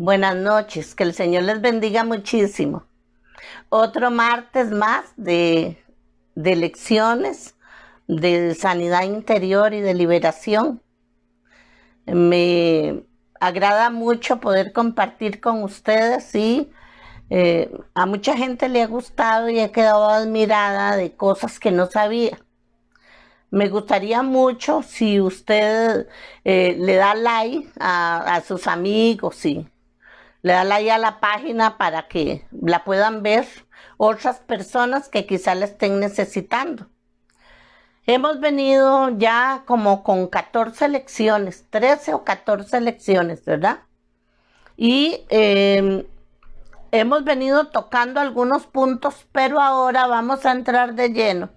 Buenas noches, que el Señor les bendiga muchísimo. Otro martes más de lecciones de sanidad interior y de liberación. Me agrada mucho poder compartir con ustedes y a mucha gente le ha gustado y he quedado admirada de cosas que no sabía. Me gustaría mucho si usted le da like a sus amigos y le da like a la página para que la puedan ver otras personas que quizá la estén necesitando. Hemos venido ya como con 14 lecciones, 13 o 14 lecciones, ¿verdad? Y hemos venido tocando algunos puntos, pero ahora vamos a entrar de lleno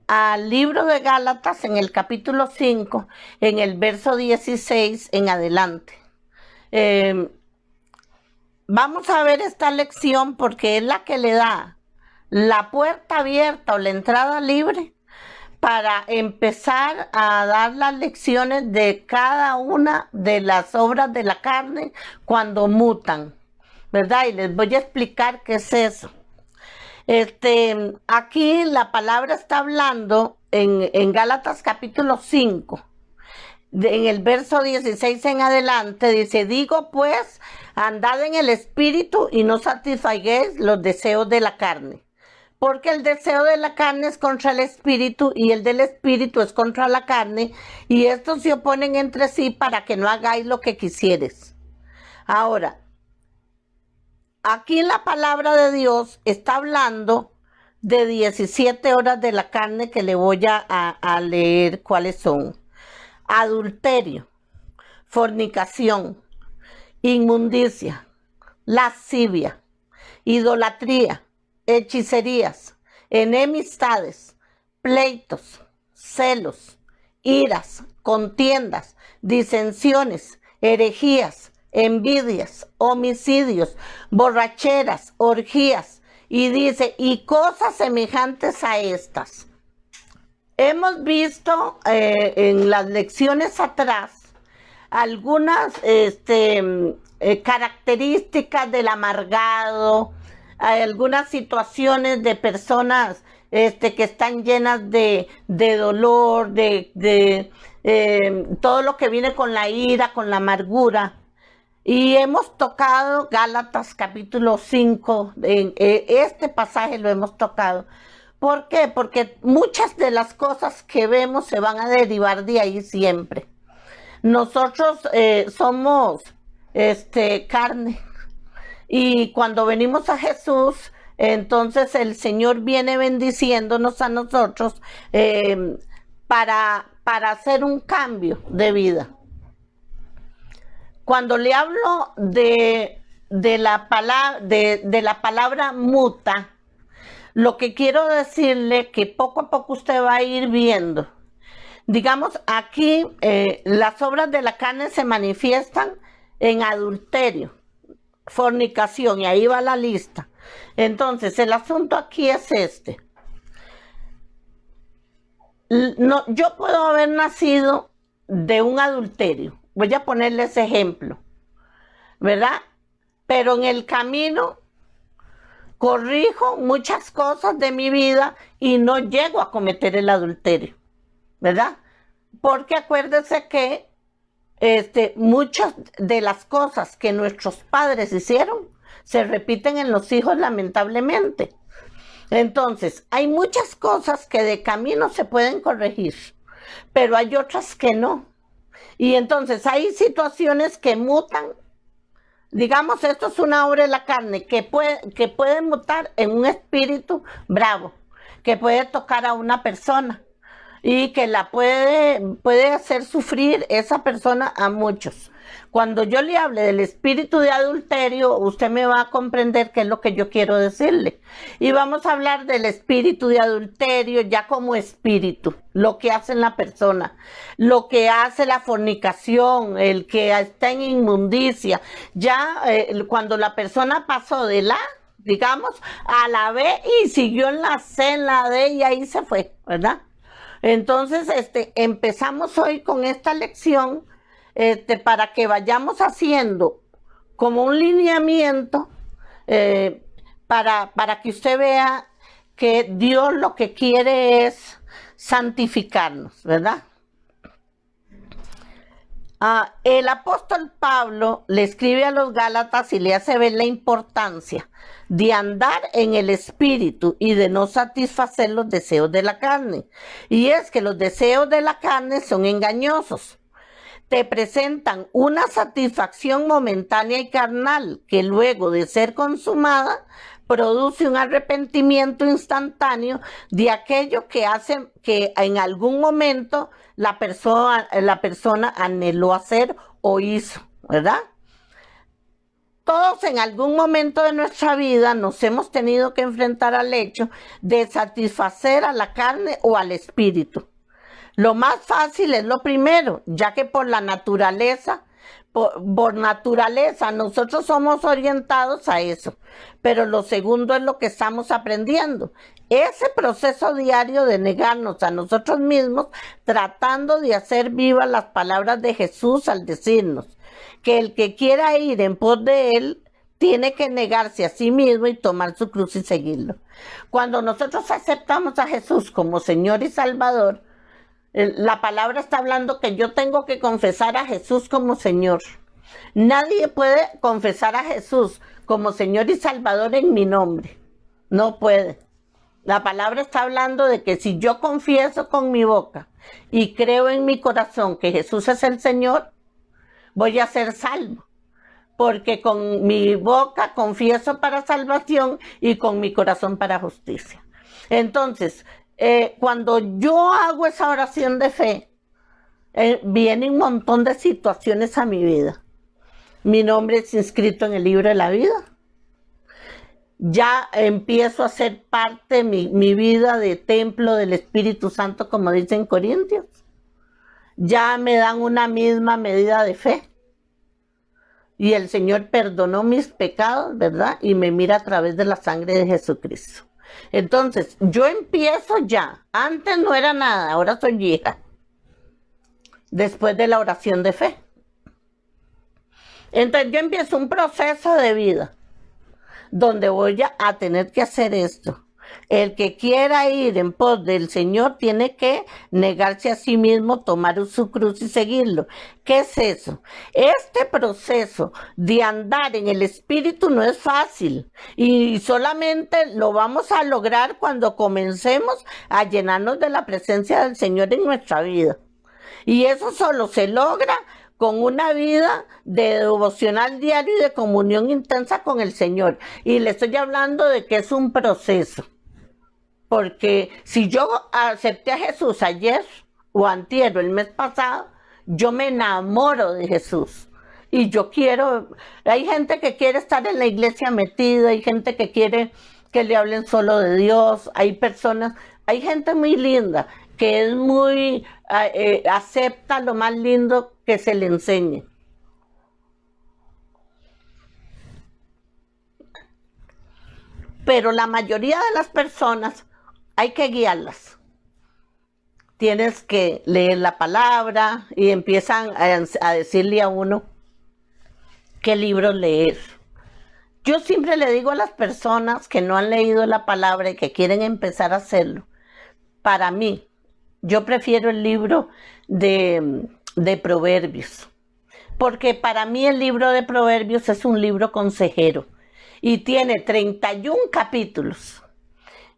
al libro de Gálatas en el capítulo 5, en el verso 16 en adelante. Vamos a ver esta lección porque es la que le da la puerta abierta o la entrada libre para empezar a dar las lecciones de cada una de las obras de la carne cuando mutan, ¿verdad? Y les voy a explicar qué es eso. Aquí la palabra está hablando en Gálatas capítulo 5, en el verso 16 en adelante, dice: digo pues, andad en el espíritu y no satisfaguéis los deseos de la carne. Porque el deseo de la carne es contra el espíritu y el del espíritu es contra la carne, y estos se oponen entre sí para que no hagáis lo que quisieres. Ahora, aquí la palabra de Dios está hablando de 17 horas de la carne que le voy a leer cuáles son: adulterio, fornicación, inmundicia, lascivia, idolatría, hechicerías, enemistades, pleitos, celos, iras, contiendas, disensiones, herejías, envidias, homicidios, borracheras, orgías, y dice, y cosas semejantes a estas. Hemos visto en las lecciones atrás algunas características del amargado, algunas situaciones de personas que están llenas de dolor, de todo lo que viene con la ira, con la amargura. Y hemos tocado Gálatas capítulo 5, este pasaje lo hemos tocado. ¿Por qué? Porque muchas de las cosas que vemos se van a derivar de ahí siempre. Nosotros somos carne. Y cuando venimos a Jesús, entonces el Señor viene bendiciéndonos a nosotros para hacer un cambio de vida. Cuando le hablo de la palabra muta, lo que quiero decirle que poco a poco usted va a ir viendo. Digamos, aquí las obras de la carne se manifiestan en adulterio, fornicación, y ahí va la lista. Entonces, el asunto aquí es este. No, yo puedo haber nacido de un adulterio. Voy a ponerle ese ejemplo, ¿verdad? Pero en el camino corrijo muchas cosas de mi vida y no llego a cometer el adulterio, ¿verdad? Porque acuérdese que muchas de las cosas que nuestros padres hicieron se repiten en los hijos, lamentablemente. Entonces, hay muchas cosas que de camino se pueden corregir, pero hay otras que no. Y entonces hay situaciones que mutan. Digamos, esto es una obra de la carne que puede mutar en un espíritu bravo, que puede tocar a una persona y que la puede hacer sufrir esa persona a muchos. Cuando yo le hable del espíritu de adulterio, usted me va a comprender qué es lo que yo quiero decirle. Y vamos a hablar del espíritu de adulterio ya como espíritu, lo que hace en la persona, lo que hace la fornicación, el que está en inmundicia. Ya cuando la persona pasó de la, digamos, a la B y siguió en la C, en la D y ahí se fue, ¿verdad? Entonces, empezamos hoy con esta lección para que vayamos haciendo como un lineamiento para que usted vea que Dios lo que quiere es santificarnos, ¿verdad? El apóstol Pablo le escribe a los Gálatas y le hace ver la importancia de andar en el Espíritu y de no satisfacer los deseos de la carne. Y es que los deseos de la carne son engañosos. Te presentan una satisfacción momentánea y carnal que luego de ser consumada produce un arrepentimiento instantáneo de aquello que hace que en algún momento la persona anheló hacer o hizo, ¿verdad? Todos en algún momento de nuestra vida nos hemos tenido que enfrentar al hecho de satisfacer a la carne o al espíritu. Lo más fácil es lo primero, ya que por naturaleza nosotros somos orientados a eso. Pero lo segundo es lo que estamos aprendiendo. Ese proceso diario de negarnos a nosotros mismos, tratando de hacer vivas las palabras de Jesús al decirnos que el que quiera ir en pos de él tiene que negarse a sí mismo y tomar su cruz y seguirlo. Cuando nosotros aceptamos a Jesús como Señor y Salvador, la palabra está hablando que yo tengo que confesar a Jesús como Señor. Nadie puede confesar a Jesús como Señor y Salvador en mi nombre. No puede. La palabra está hablando de que si yo confieso con mi boca y creo en mi corazón que Jesús es el Señor, voy a ser salvo. Porque con mi boca confieso para salvación y con mi corazón para justicia. Entonces, cuando yo hago esa oración de fe, viene un montón de situaciones a mi vida. Mi nombre es inscrito en el libro de la vida. Ya empiezo a ser parte de mi vida de templo del Espíritu Santo, como dicen Corintios. Ya me dan una misma medida de fe. Y el Señor perdonó mis pecados, ¿verdad? Y me mira a través de la sangre de Jesucristo. Entonces, yo empiezo ya. Antes no era nada, ahora soy hija. Después de la oración de fe. Entonces, yo empiezo un proceso de vida donde voy a tener que hacer esto. El que quiera ir en pos del Señor tiene que negarse a sí mismo, tomar su cruz y seguirlo. ¿Qué es eso? Este proceso de andar en el Espíritu no es fácil y solamente lo vamos a lograr cuando comencemos a llenarnos de la presencia del Señor en nuestra vida. Y eso solo se logra con una vida de devocional diario y de comunión intensa con el Señor. Y le estoy hablando de que es un proceso. Porque si yo acepté a Jesús ayer o antier o el mes pasado, yo me enamoro de Jesús. Y yo quiero, hay gente que quiere estar en la iglesia metida, hay gente que quiere que le hablen solo de Dios, hay gente muy linda que es muy, acepta lo más lindo que se le enseñe. Pero la mayoría de las personas hay que guiarlas. Tienes que leer la palabra y empiezan a decirle a uno qué libros leer. Yo siempre le digo a las personas que no han leído la palabra y que quieren empezar a hacerlo, para mí, yo prefiero el libro de Proverbios, porque para mí el libro de Proverbios es un libro consejero y tiene 31 capítulos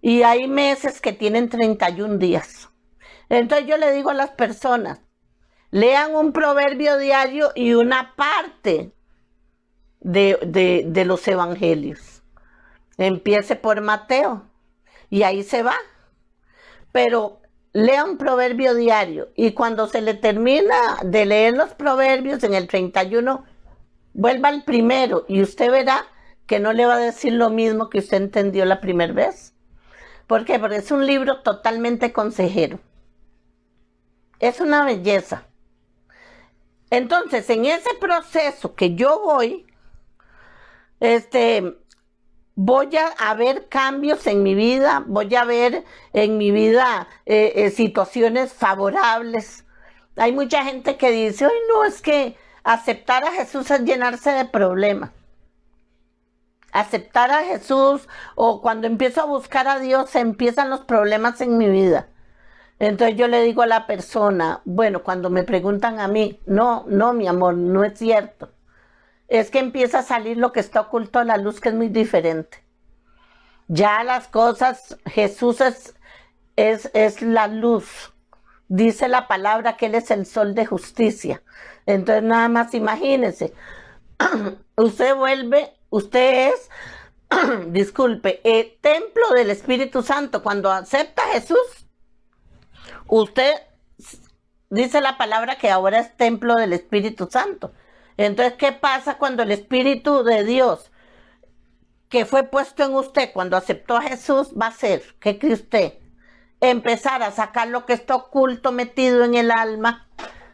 y hay meses que tienen 31 días. Entonces yo le digo a las personas, lean un proverbio diario y una parte de los evangelios. Empiece por Mateo y ahí se va. Pero lea un proverbio diario y cuando se le termina de leer los proverbios en el 31, vuelva al primero y usted verá que no le va a decir lo mismo que usted entendió la primera vez. ¿Por qué? Porque es un libro totalmente consejero. Es una belleza. Entonces, en ese proceso que yo voy a ver cambios en mi vida, voy a ver en mi vida situaciones favorables. Hay mucha gente que dice, ay no, es que Aceptar a Jesús es llenarse de problemas. Aceptar a Jesús, o cuando empiezo a buscar a Dios, empiezan los problemas en mi vida. Entonces yo le digo a la persona, bueno, cuando me preguntan a mí, no, mi amor, no es cierto. Es que empieza a salir lo que está oculto a la luz, que es muy diferente. Ya las cosas, Jesús es la luz. Dice la palabra que Él es el sol de justicia. Entonces nada más imagínense, usted es, disculpe, el templo del Espíritu Santo. Cuando acepta a Jesús, usted dice la palabra que ahora es templo del Espíritu Santo. Entonces, ¿qué pasa cuando el Espíritu de Dios que fue puesto en usted cuando aceptó a Jesús va a hacer? ¿Qué cree usted? Empezar a sacar lo que está oculto, metido en el alma,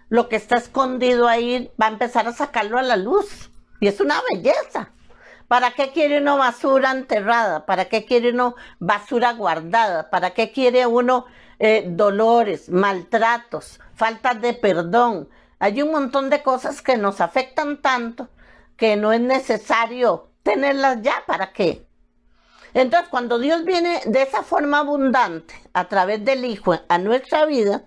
lo que está escondido ahí, va a empezar a sacarlo a la luz. Y es una belleza. ¿Para qué quiere uno basura enterrada? ¿Para qué quiere uno basura guardada? ¿Para qué quiere uno dolores, maltratos, faltas de perdón? Hay un montón de cosas que nos afectan tanto que no es necesario tenerlas ya. ¿Para qué? Entonces, cuando Dios viene de esa forma abundante a través del Hijo a nuestra vida,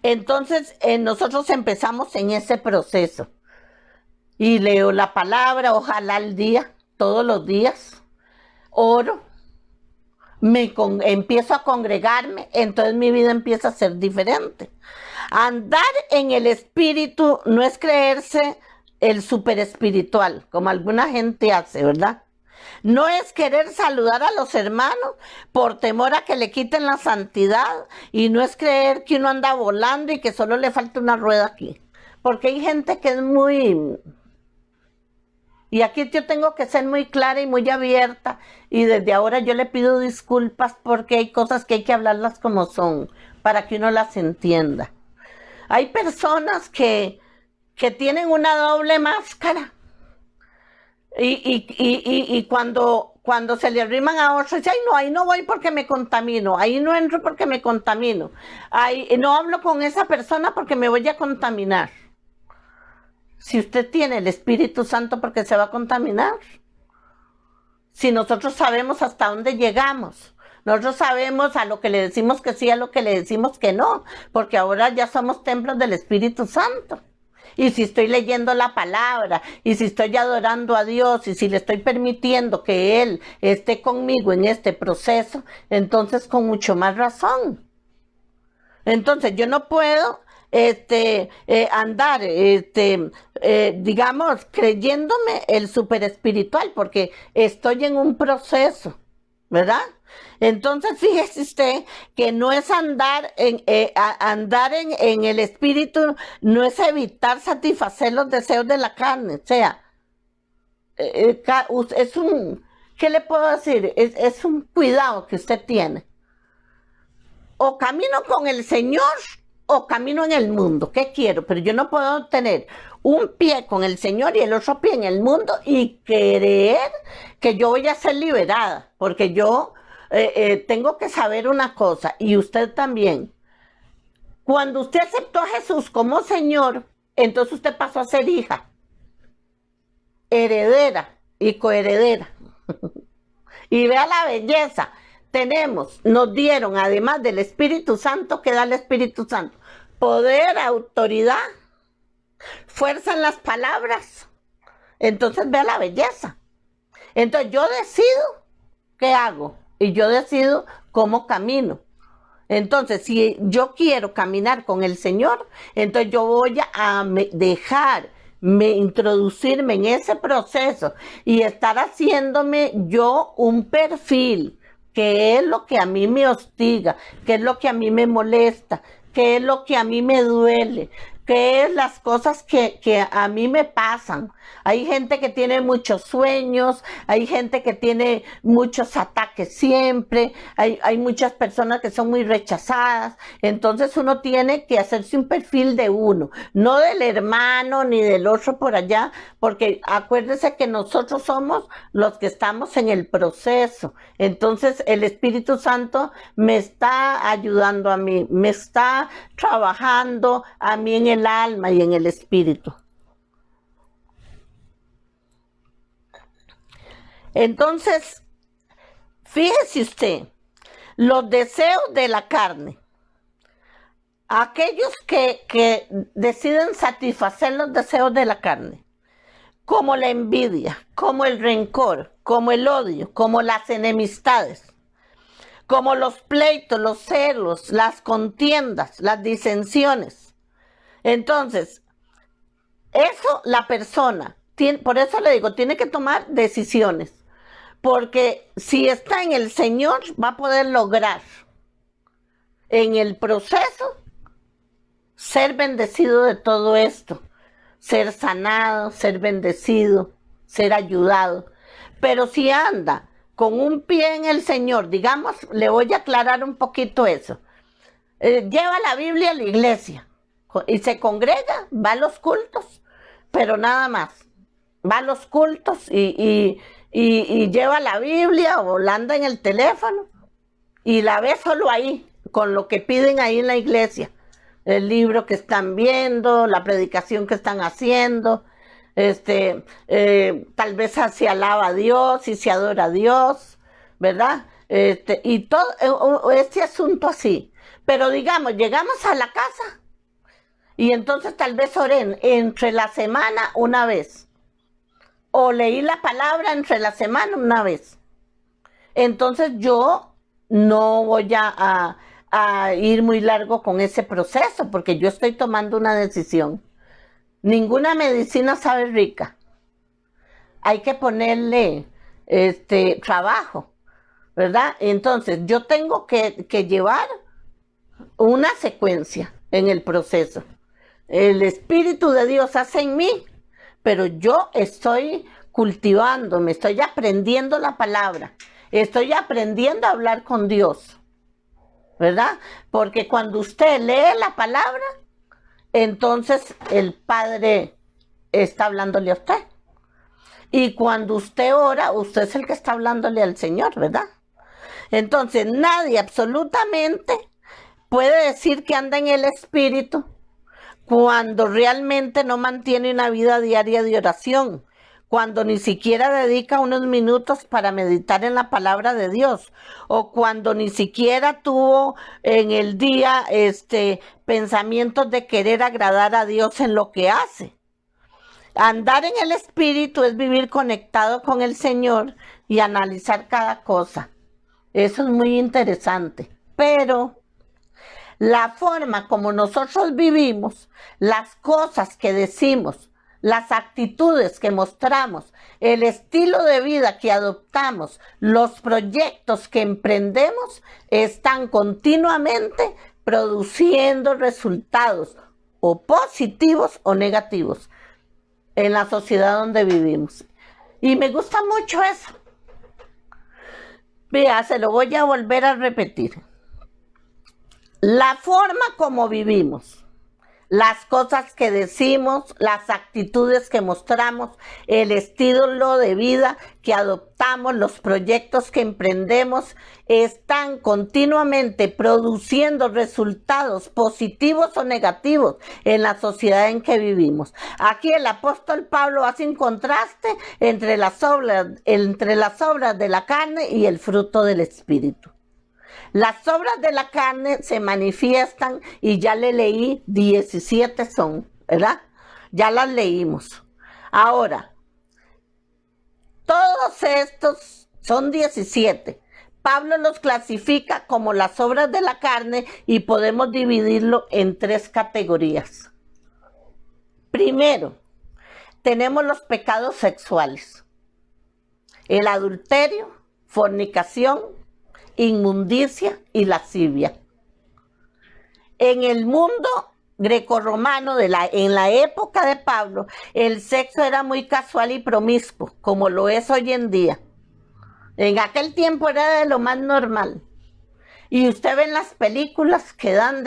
entonces nosotros empezamos en ese proceso. Y leo la palabra, ojalá al día, todos los días. Oro, empiezo a congregarme, entonces mi vida empieza a ser diferente. Andar en el Espíritu no es creerse el super espiritual, como alguna gente hace, ¿verdad? No es querer saludar a los hermanos por temor a que le quiten la santidad, y no es creer que uno anda volando y que solo le falta una rueda aquí. Porque hay gente que es muy... Y aquí yo tengo que ser muy clara y muy abierta, y desde ahora yo le pido disculpas porque hay cosas que hay que hablarlas como son, para que uno las entienda. Hay personas que tienen una doble máscara, y cuando se le arriman a otros, dicen, ay no, ahí no voy porque me contamino, ahí no entro porque me contamino, ahí no hablo con esa persona porque me voy a contaminar. Si usted tiene el Espíritu Santo, ¿por qué se va a contaminar? Si nosotros sabemos hasta dónde llegamos, nosotros sabemos a lo que le decimos que sí, a lo que le decimos que no, porque ahora ya somos templos del Espíritu Santo. Y si estoy leyendo la palabra, y si estoy adorando a Dios, y si le estoy permitiendo que Él esté conmigo en este proceso, entonces con mucho más razón. Entonces yo no puedo andar, digamos, creyéndome el super espiritual, porque estoy en un proceso, ¿verdad? Entonces fíjese usted que no es andar en el espíritu, no es evitar satisfacer los deseos de la carne. O sea, es un, ¿qué le puedo decir? Es un cuidado que usted tiene. O camino con el Señor o camino en el mundo. ¿Qué quiero? Pero yo no puedo tener un pie con el Señor y el otro pie en el mundo y creer que yo voy a ser liberada, porque yo tengo que saber una cosa, y usted también. Cuando usted aceptó a Jesús como Señor, entonces usted pasó a ser hija, heredera y coheredera. Y vea la belleza. Nos dieron, además del Espíritu Santo, que da el Espíritu Santo, poder, autoridad, fuerza en las palabras. Entonces vea la belleza. Entonces yo decido qué hago, y yo decido cómo camino. Entonces, si yo quiero caminar con el Señor, entonces yo voy a introducirme en ese proceso y estar haciéndome yo un perfil, qué es lo que a mí me hostiga, qué es lo que a mí me molesta, qué es lo que a mí me duele, qué es las cosas que a mí me pasan. Hay gente que tiene muchos sueños, hay gente que tiene muchos ataques siempre, hay muchas personas que son muy rechazadas. Entonces uno tiene que hacerse un perfil de uno, no del hermano ni del otro por allá, porque acuérdese que nosotros somos los que estamos en el proceso. Entonces el Espíritu Santo me está ayudando a mí, me está trabajando a mí en el alma y en el espíritu. Entonces, fíjese usted, los deseos de la carne, aquellos que deciden satisfacer los deseos de la carne, como la envidia, como el rencor, como el odio, como las enemistades, como los pleitos, los celos, las contiendas, las disensiones. Entonces, eso la persona, por eso le digo, tiene que tomar decisiones, porque si está en el Señor va a poder lograr en el proceso ser bendecido de todo esto, ser sanado, ser bendecido, ser ayudado. Pero si anda con un pie en el Señor, digamos, le voy a aclarar un poquito eso. Lleva la Biblia a la iglesia y se congrega, va a los cultos, pero nada más. Va a los cultos y lleva la Biblia o la anda en el teléfono y la ve solo ahí, con lo que piden ahí en la iglesia. El libro que están viendo, la predicación que están haciendo, tal vez se alaba a Dios y se adora a Dios, ¿verdad? Y todo este asunto así. Pero digamos, llegamos a la casa y entonces tal vez oré entre la semana una vez, o leí la palabra entre la semana una vez. Entonces yo no voy a ir muy largo con ese proceso, porque yo estoy tomando una decisión. Ninguna medicina sabe rica. Hay que ponerle trabajo, ¿verdad? Entonces yo tengo que llevar una secuencia en el proceso. El Espíritu de Dios hace en mí, pero yo estoy cultivándome, estoy aprendiendo la palabra, estoy aprendiendo a hablar con Dios, ¿verdad? Porque cuando usted lee la palabra, entonces el Padre está hablándole a usted. Y cuando usted ora, usted es el que está hablándole al Señor, ¿verdad? Entonces nadie absolutamente puede decir que anda en el Espíritu cuando realmente no mantiene una vida diaria de oración, cuando ni siquiera dedica unos minutos para meditar en la palabra de Dios, o cuando ni siquiera tuvo en el día pensamientos de querer agradar a Dios en lo que hace. Andar en el Espíritu es vivir conectado con el Señor y analizar cada cosa. Eso es muy interesante, pero la forma como nosotros vivimos, las cosas que decimos, las actitudes que mostramos, el estilo de vida que adoptamos, los proyectos que emprendemos, están continuamente produciendo resultados o positivos o negativos en la sociedad donde vivimos. Y me gusta mucho eso. Vea, se lo voy a volver a repetir. La forma como vivimos, las cosas que decimos, las actitudes que mostramos, el estilo de vida que adoptamos, los proyectos que emprendemos, están continuamente produciendo resultados positivos o negativos en la sociedad en que vivimos. Aquí el apóstol Pablo hace un contraste entre las obras de la carne y el fruto del Espíritu. Las obras de la carne se manifiestan y ya le leí 17 son, ¿verdad? Ya las leímos. Ahora, todos estos son 17. Pablo los clasifica como las obras de la carne y podemos dividirlo en 3 categorías. Primero, tenemos los pecados sexuales, el adulterio, fornicación, inmundicia y lascivia. En el mundo grecorromano en la época de Pablo, el sexo era muy casual y promiscuo, como lo es hoy en día. En aquel tiempo era de lo más normal. Y usted ve en las películas que dan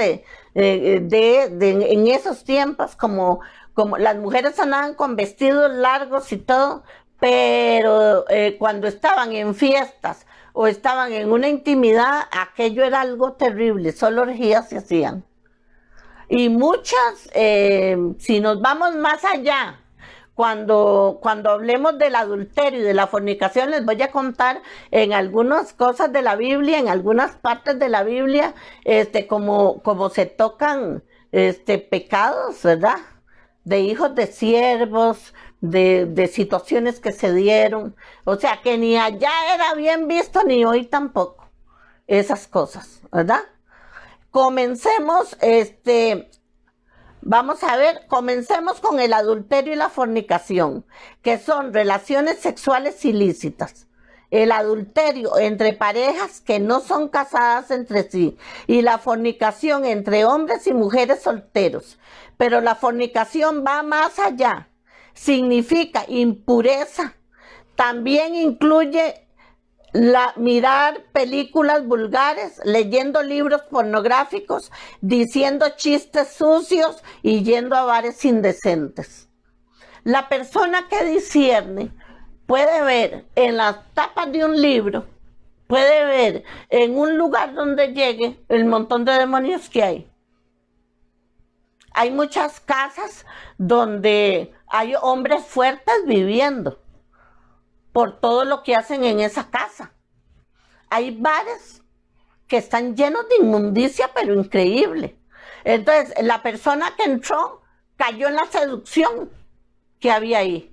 en esos tiempos, como las mujeres andaban con vestidos largos y todo, pero cuando estaban en fiestas o estaban en una intimidad, aquello era algo terrible, solo orgías se hacían. Y muchas, si nos vamos más allá, cuando hablemos del adulterio y de la fornicación, les voy a contar en algunas cosas de la Biblia, en algunas partes de la Biblia, como se tocan pecados, ¿verdad? De hijos de siervos, de situaciones que se dieron. O sea, que ni allá era bien visto, ni hoy tampoco, esas cosas, ¿verdad? Comencemos, vamos a ver, comencemos con el adulterio y la fornicación, que son relaciones sexuales ilícitas. El adulterio entre parejas que no son casadas entre sí y la fornicación entre hombres y mujeres solteros. Pero la fornicación va más allá. Significa impureza. También incluye mirar películas vulgares, leyendo libros pornográficos, diciendo chistes sucios y yendo a bares indecentes. La persona que discierne puede ver en las tapas de un libro, puede ver en un lugar donde llegue el montón de demonios que hay. Hay muchas casas donde hay hombres fuertes viviendo por todo lo que hacen en esa casa. Hay bares que están llenos de inmundicia, pero increíble. Entonces, la persona que entró cayó en la seducción que había ahí.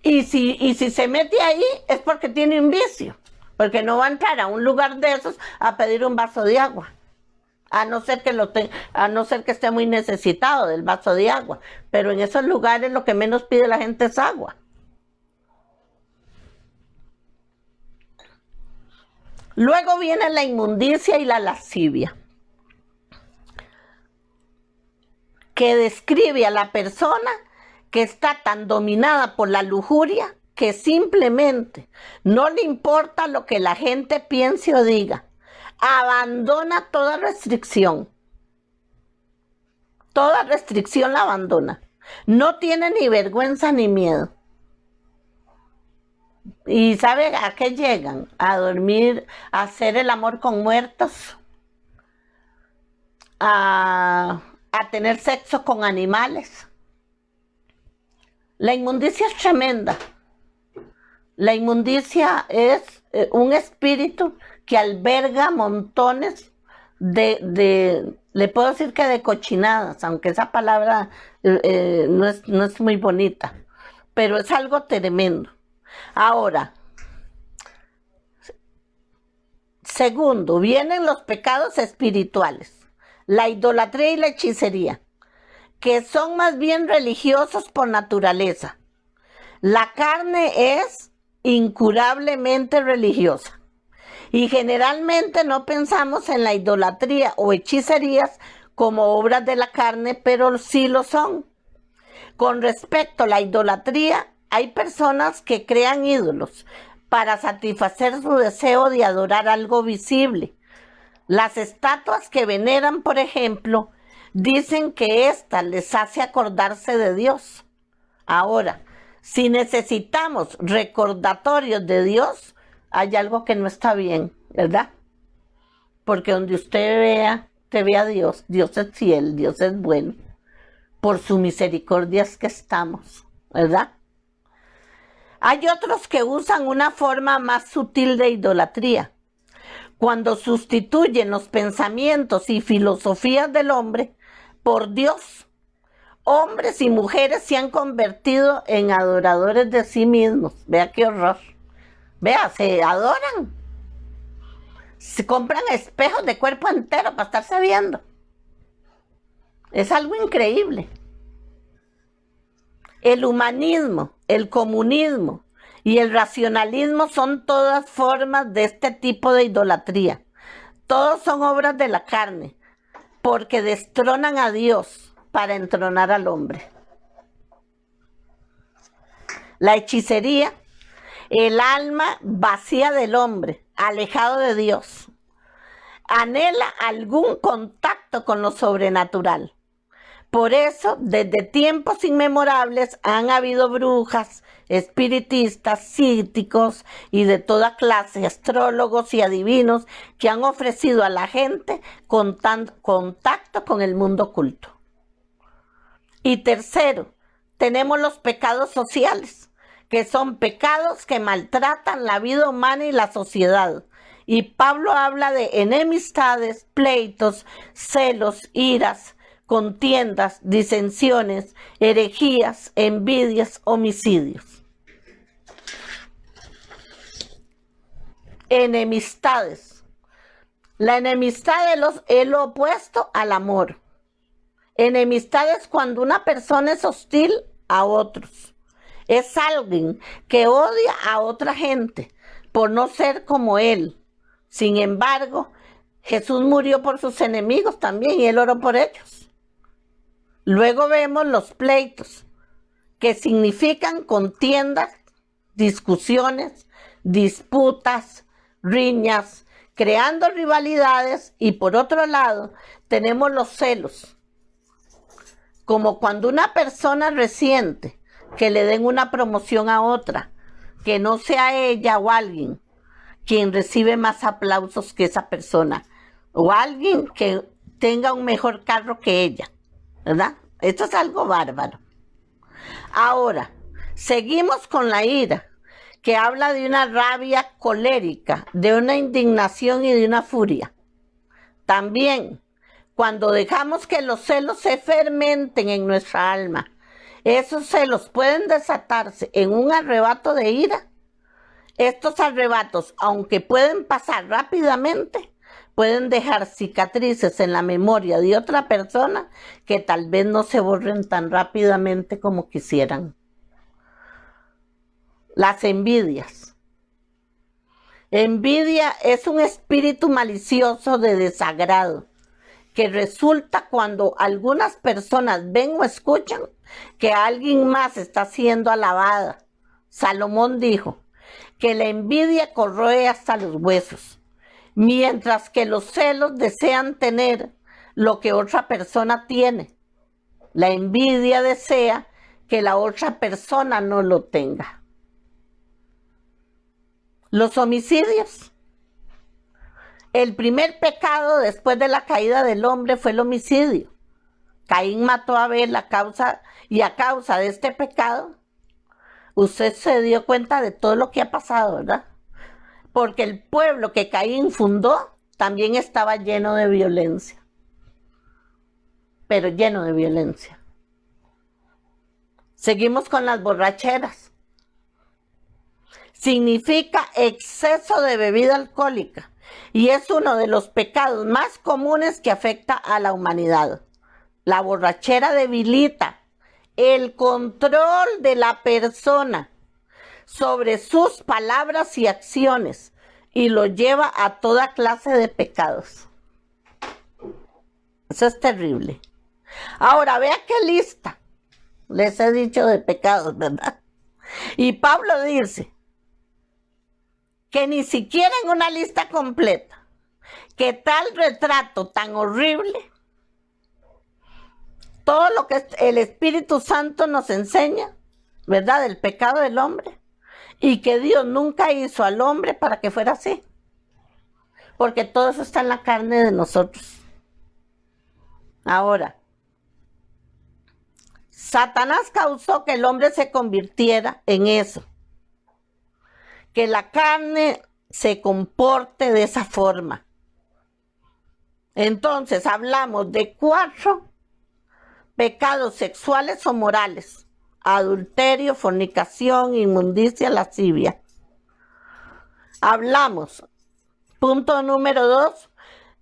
Y si se mete ahí es porque tiene un vicio, porque no va a entrar a un lugar de esos a pedir un vaso de agua. A no ser que esté muy necesitado del vaso de agua. Pero en esos lugares lo que menos pide la gente es agua. Luego viene la inmundicia y la lascivia, que describe a la persona que está tan dominada por la lujuria que simplemente no le importa lo que la gente piense o diga. Abandona toda restricción. Toda restricción la abandona. No tiene ni vergüenza ni miedo. ¿Y sabe a qué llegan? A dormir, a hacer el amor con muertos, a tener sexo con animales. La inmundicia es tremenda. La inmundicia es un espíritu que alberga montones le puedo decir que de cochinadas, aunque esa palabra no es muy bonita, pero es algo tremendo. Ahora, segundo, vienen los pecados espirituales, la idolatría y la hechicería, que son más bien religiosos por naturaleza. La carne es incurablemente religiosa y generalmente no pensamos en la idolatría o hechicerías como obras de la carne, pero sí lo son. Con respecto a la idolatría, hay personas que crean ídolos para satisfacer su deseo de adorar algo visible. Las estatuas que veneran, por ejemplo, dicen que ésta les hace acordarse de Dios. Ahora, si necesitamos recordatorios de Dios, hay algo que no está bien, ¿verdad? Porque donde usted te vea a Dios, Dios es fiel, Dios es bueno. Por su misericordia es que estamos, ¿verdad? Hay otros que usan una forma más sutil de idolatría, cuando sustituyen los pensamientos y filosofías del hombre por Dios. Hombres y mujeres se han convertido en adoradores de sí mismos. Vea qué horror. Vea, se adoran. Se compran espejos de cuerpo entero para estarse viendo. Es algo increíble. El humanismo, el comunismo y el racionalismo son todas formas de este tipo de idolatría. Todos son obras de la carne, porque destronan a Dios para entronar al hombre. La hechicería, el alma vacía del hombre, alejado de Dios, anhela algún contacto con lo sobrenatural, Por eso, desde tiempos inmemorables han habido brujas, espiritistas, psíquicos y de toda clase, astrólogos y adivinos que han ofrecido a la gente contacto con el mundo oculto. Y tercero, tenemos los pecados sociales, que son pecados que maltratan la vida humana y la sociedad. Y Pablo habla de enemistades, pleitos, celos, iras, contiendas, disensiones, herejías, envidias, homicidios. Enemistades. La enemistad es lo opuesto al amor. Enemistad es cuando una persona es hostil a otros. Es alguien que odia a otra gente por no ser como él. Sin embargo, Jesús murió por sus enemigos también y él oró por ellos. Luego vemos los pleitos, que significan contiendas, discusiones, disputas, riñas, creando rivalidades. Y por otro lado, tenemos los celos, como cuando una persona resiente que le den una promoción a otra, que no sea ella o alguien quien recibe más aplausos que esa persona, o alguien que tenga un mejor carro que ella, ¿verdad? Esto es algo bárbaro. Ahora, seguimos con la ira, que habla de una rabia colérica, de una indignación y de una furia. También, cuando dejamos que los celos se fermenten en nuestra alma, esos celos pueden desatarse en un arrebato de ira. Estos arrebatos, aunque pueden pasar rápidamente, pueden dejar cicatrices en la memoria de otra persona que tal vez no se borren tan rápidamente como quisieran. Las envidias. Envidia es un espíritu malicioso de desagrado que resulta cuando algunas personas ven o escuchan que alguien más está siendo alabada. Salomón dijo que la envidia corroe hasta los huesos, mientras que los celos desean tener lo que otra persona tiene. La envidia desea que la otra persona no lo tenga. Los homicidios. El primer pecado después de la caída del hombre fue el homicidio. Caín mató a Abel a causa de este pecado. Usted se dio cuenta de todo lo que ha pasado, ¿verdad? Porque el pueblo que Caín fundó también estaba lleno de violencia. Pero lleno de violencia. Seguimos con las borracheras. Significa exceso de bebida alcohólica y es uno de los pecados más comunes que afecta a la humanidad. La borrachera debilita el control de la persona sobre sus palabras y acciones y lo lleva a toda clase de pecados. Eso es terrible. Ahora, vea qué lista les he dicho de pecados, ¿verdad? Y Pablo dice que ni siquiera en una lista completa, que tal retrato tan horrible, todo lo que el Espíritu Santo nos enseña, ¿verdad? Del pecado del hombre, y que Dios nunca hizo al hombre para que fuera así, porque todo eso está en la carne de nosotros. Ahora, Satanás causó que el hombre se convirtiera en eso, que la carne se comporte de esa forma. Entonces hablamos de 4 pecados sexuales o morales: adulterio, fornicación, inmundicia, lascivia. Hablamos, punto número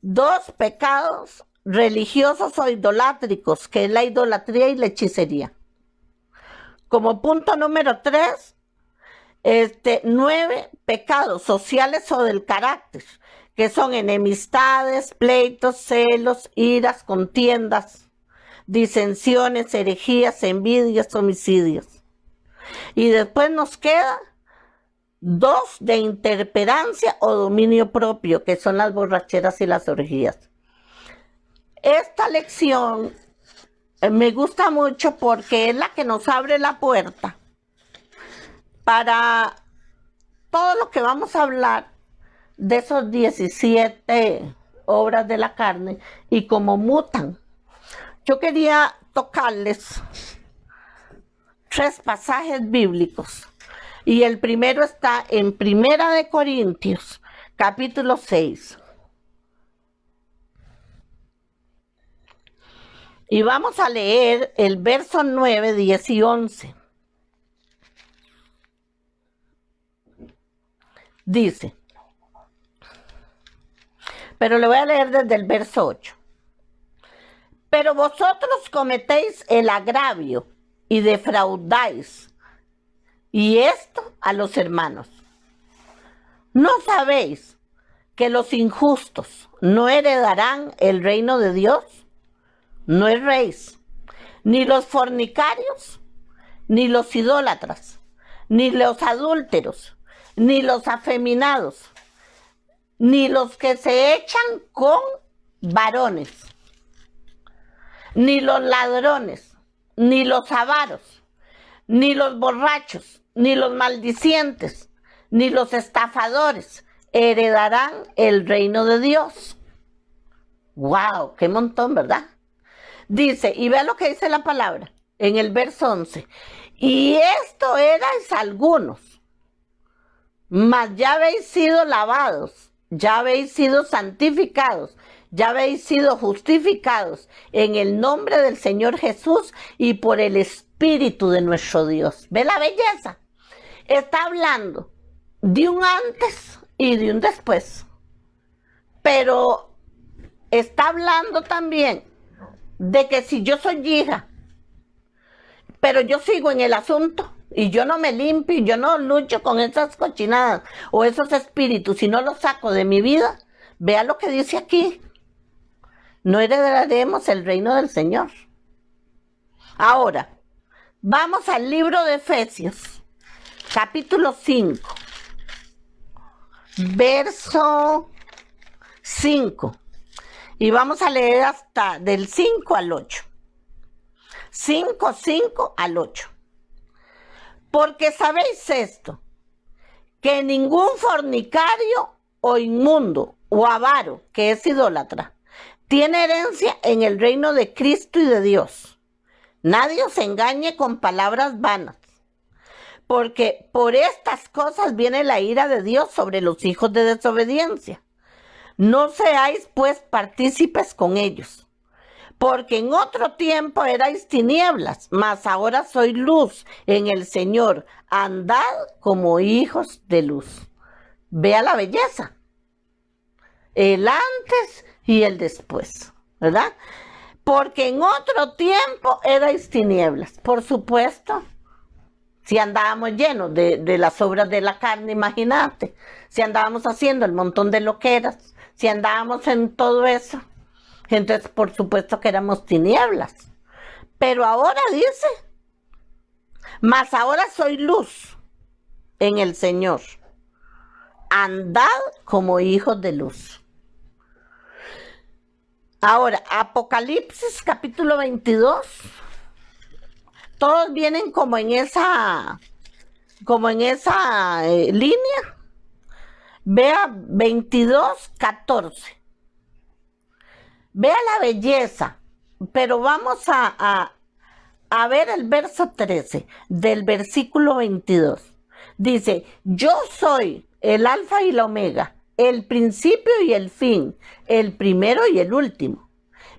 2 pecados religiosos o idolátricos, que es la idolatría y la hechicería. Como punto número 3, 9 pecados sociales o del carácter, que son enemistades, pleitos, celos, iras, contiendas, disensiones, herejías, envidias, homicidios. Y después nos queda 2 de intemperancia o dominio propio, que son las borracheras y las orgías. Esta lección me gusta mucho porque es la que nos abre la puerta para todo lo que vamos a hablar de esos 17 obras de la carne y cómo mutan. Yo quería tocarles 3 pasajes bíblicos y el primero está en Primera de Corintios, capítulo 6. Y vamos a leer el verso 9, 10 y 11. Dice, pero le voy a leer desde el verso 8. Pero vosotros cometéis el agravio y defraudáis, y esto a los hermanos. ¿No sabéis que los injustos no heredarán el reino de Dios? No erréis, ni los fornicarios, ni los idólatras, ni los adúlteros, ni los afeminados, ni los que se echan con varones, ni los ladrones, ni los avaros, ni los borrachos, ni los maldicientes, ni los estafadores heredarán el reino de Dios. ¡Wow! ¡Qué montón!, ¿verdad? Dice, y vea lo que dice la palabra en el verso 11. Y esto erais algunos, mas ya habéis sido lavados, ya habéis sido santificados, ya habéis sido justificados en el nombre del Señor Jesús y por el Espíritu de nuestro Dios. ¿Ve la belleza? Está hablando de un antes y de un después, pero está hablando también de que si yo soy hija, pero yo sigo en el asunto y yo no me limpio y yo no lucho con esas cochinadas o esos espíritus y no los saco de mi vida, vea lo que dice aquí: no heredaremos el reino del Señor. Ahora, vamos al libro de Efesios, capítulo 5, verso 5. Y vamos a leer hasta del 5 al 8. 5 al 8. Porque sabéis esto, que ningún fornicario o inmundo o avaro, que es idólatra, tiene herencia en el reino de Cristo y de Dios. Nadie os engañe con palabras vanas, porque por estas cosas viene la ira de Dios sobre los hijos de desobediencia. No seáis pues partícipes con ellos, porque en otro tiempo erais tinieblas, mas ahora sois luz en el Señor. Andad como hijos de luz. Vea la belleza, el antes y el después, ¿verdad? Porque en otro tiempo erais tinieblas. Por supuesto, si andábamos llenos de las obras de la carne, imagínate, si andábamos haciendo el montón de loqueras, si andábamos en todo eso, entonces por supuesto que éramos tinieblas. Pero ahora dice, mas ahora soy luz en el Señor. Andad como hijos de luz. Ahora, Apocalipsis capítulo 22, todos vienen como en esa línea. Vea 22, 14. Vea la belleza, pero vamos a ver el verso 13 del versículo 22. Dice, yo soy el alfa y la omega, el principio y el fin, el primero y el último.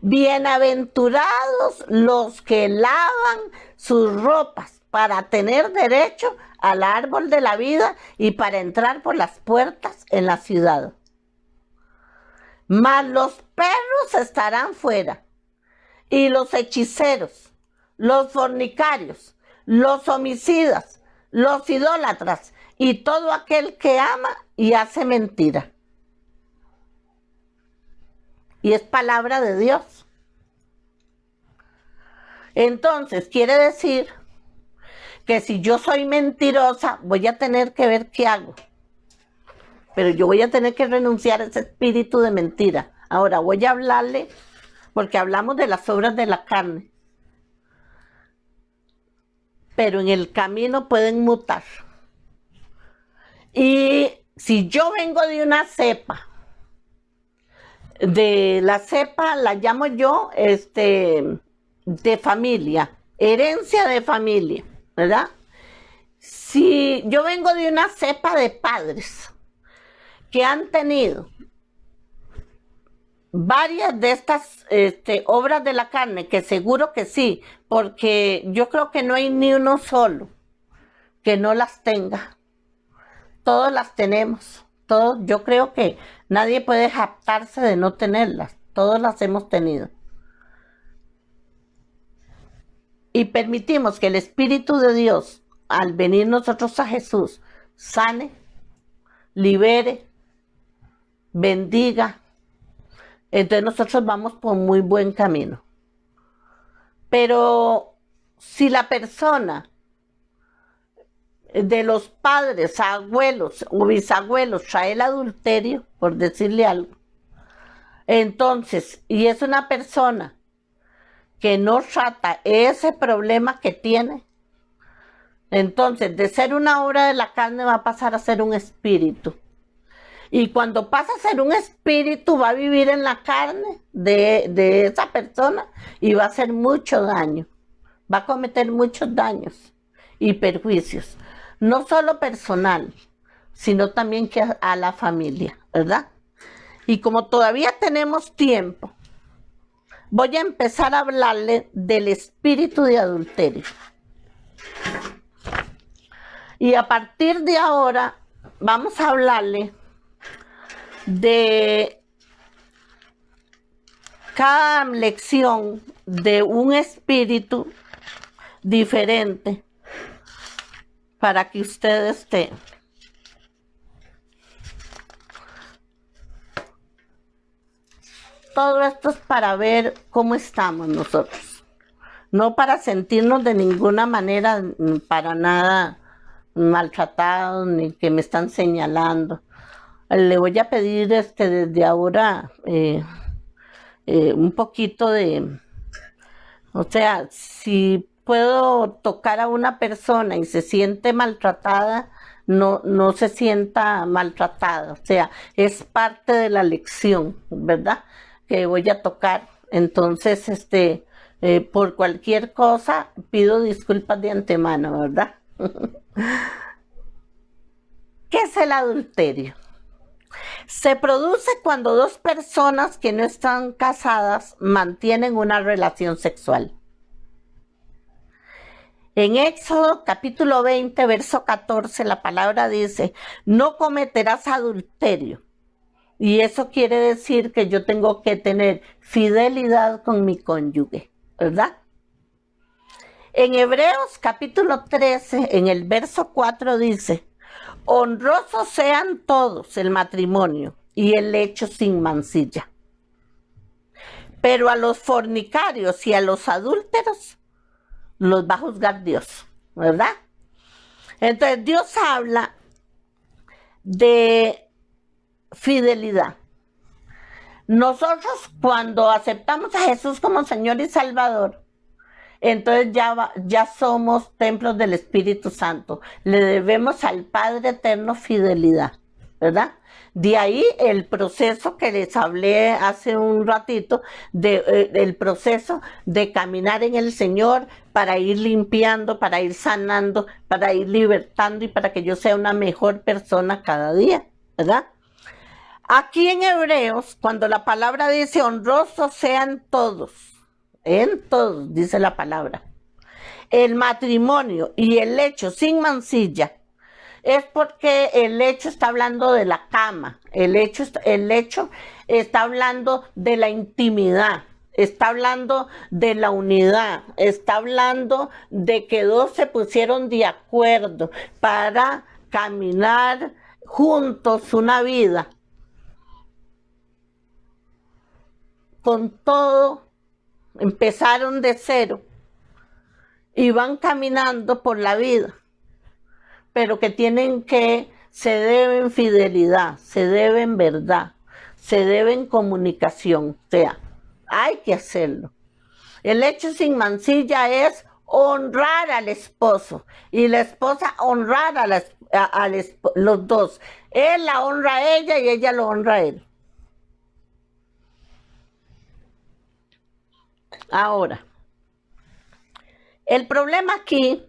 Bienaventurados los que lavan sus ropas para tener derecho al árbol de la vida y para entrar por las puertas en la ciudad. Mas los perros estarán fuera, y los hechiceros, los fornicarios, los homicidas, los idólatras y todo aquel que ama y hace mentira. Y es palabra de Dios. Entonces, quiere decir que si yo soy mentirosa, voy a tener que ver qué hago. Pero yo voy a tener que renunciar a ese espíritu de mentira. Ahora voy a hablarle, porque hablamos de las obras de la carne. pero en el camino pueden mutar. Y si yo vengo de una cepa, de la cepa la llamo yo de familia, herencia de familia, ¿verdad? Si yo vengo de una cepa de padres que han tenido varias de estas obras de la carne, que seguro que sí, porque yo creo que no hay ni uno solo que no las tenga. Todos las tenemos. Todos, yo creo que nadie puede jactarse de no tenerlas. Todos las hemos tenido. Y permitimos que el Espíritu de Dios, al venir nosotros a Jesús, sane, libere, bendiga. Entonces nosotros vamos por muy buen camino. Pero si la persona de los padres, abuelos o bisabuelos trae el adulterio, por decirle algo, entonces, y es una persona que no trata ese problema que tiene, entonces de ser una obra de la carne va a pasar a ser un espíritu. Y cuando pasa a ser un espíritu, va a vivir en la carne de esa persona y va a hacer mucho daño. Va a cometer muchos daños y perjuicios. No solo personal, sino también que a la familia, ¿verdad? Y como todavía tenemos tiempo, voy a empezar a hablarle del espíritu de adulterio. Y a partir de ahora, vamos a hablarle de cada lección de un espíritu diferente para que ustedes estén. Todo esto es para ver cómo estamos nosotros, no para sentirnos de ninguna manera para nada maltratados ni que me están señalando. Le voy a pedir desde ahora un poquito de, o sea, si puedo tocar a una persona y se siente maltratada, no se sienta maltratada, o sea, es parte de la lección, ¿verdad? Que voy a tocar. Entonces, por cualquier cosa, pido disculpas de antemano, ¿verdad? ¿Qué es el adulterio? Se produce cuando dos personas que no están casadas mantienen una relación sexual. En Éxodo capítulo 20, verso 14, la palabra dice, no cometerás adulterio. Y eso quiere decir que yo tengo que tener fidelidad con mi cónyuge, ¿verdad? En Hebreos capítulo 13, en el verso 4 dice, honrosos sean todos el matrimonio y el lecho sin mancilla. Pero a los fornicarios y a los adúlteros los va a juzgar Dios, ¿verdad? Entonces Dios habla de fidelidad. Nosotros cuando aceptamos a Jesús como Señor y Salvador, entonces ya somos templos del Espíritu Santo. Le debemos al Padre Eterno fidelidad, ¿verdad? De ahí el proceso que les hablé hace un ratito, el proceso de caminar en el Señor para ir limpiando, para ir sanando, para ir libertando y para que yo sea una mejor persona cada día, ¿verdad? Aquí en Hebreos, cuando la palabra dice honrosos sean todos, en todos, dice la palabra, el matrimonio y el lecho sin mancilla, es porque el lecho está hablando de la cama, el lecho está hablando de la intimidad, está hablando de la unidad, está hablando de que dos se pusieron de acuerdo para caminar juntos una vida. Con todo, empezaron de cero y van caminando por la vida, pero que se deben fidelidad, se deben verdad, se deben comunicación, o sea, hay que hacerlo. El hecho sin mancilla es honrar al esposo y la esposa honrar a los dos. Él la honra a ella y ella lo honra a él. Ahora, el problema aquí,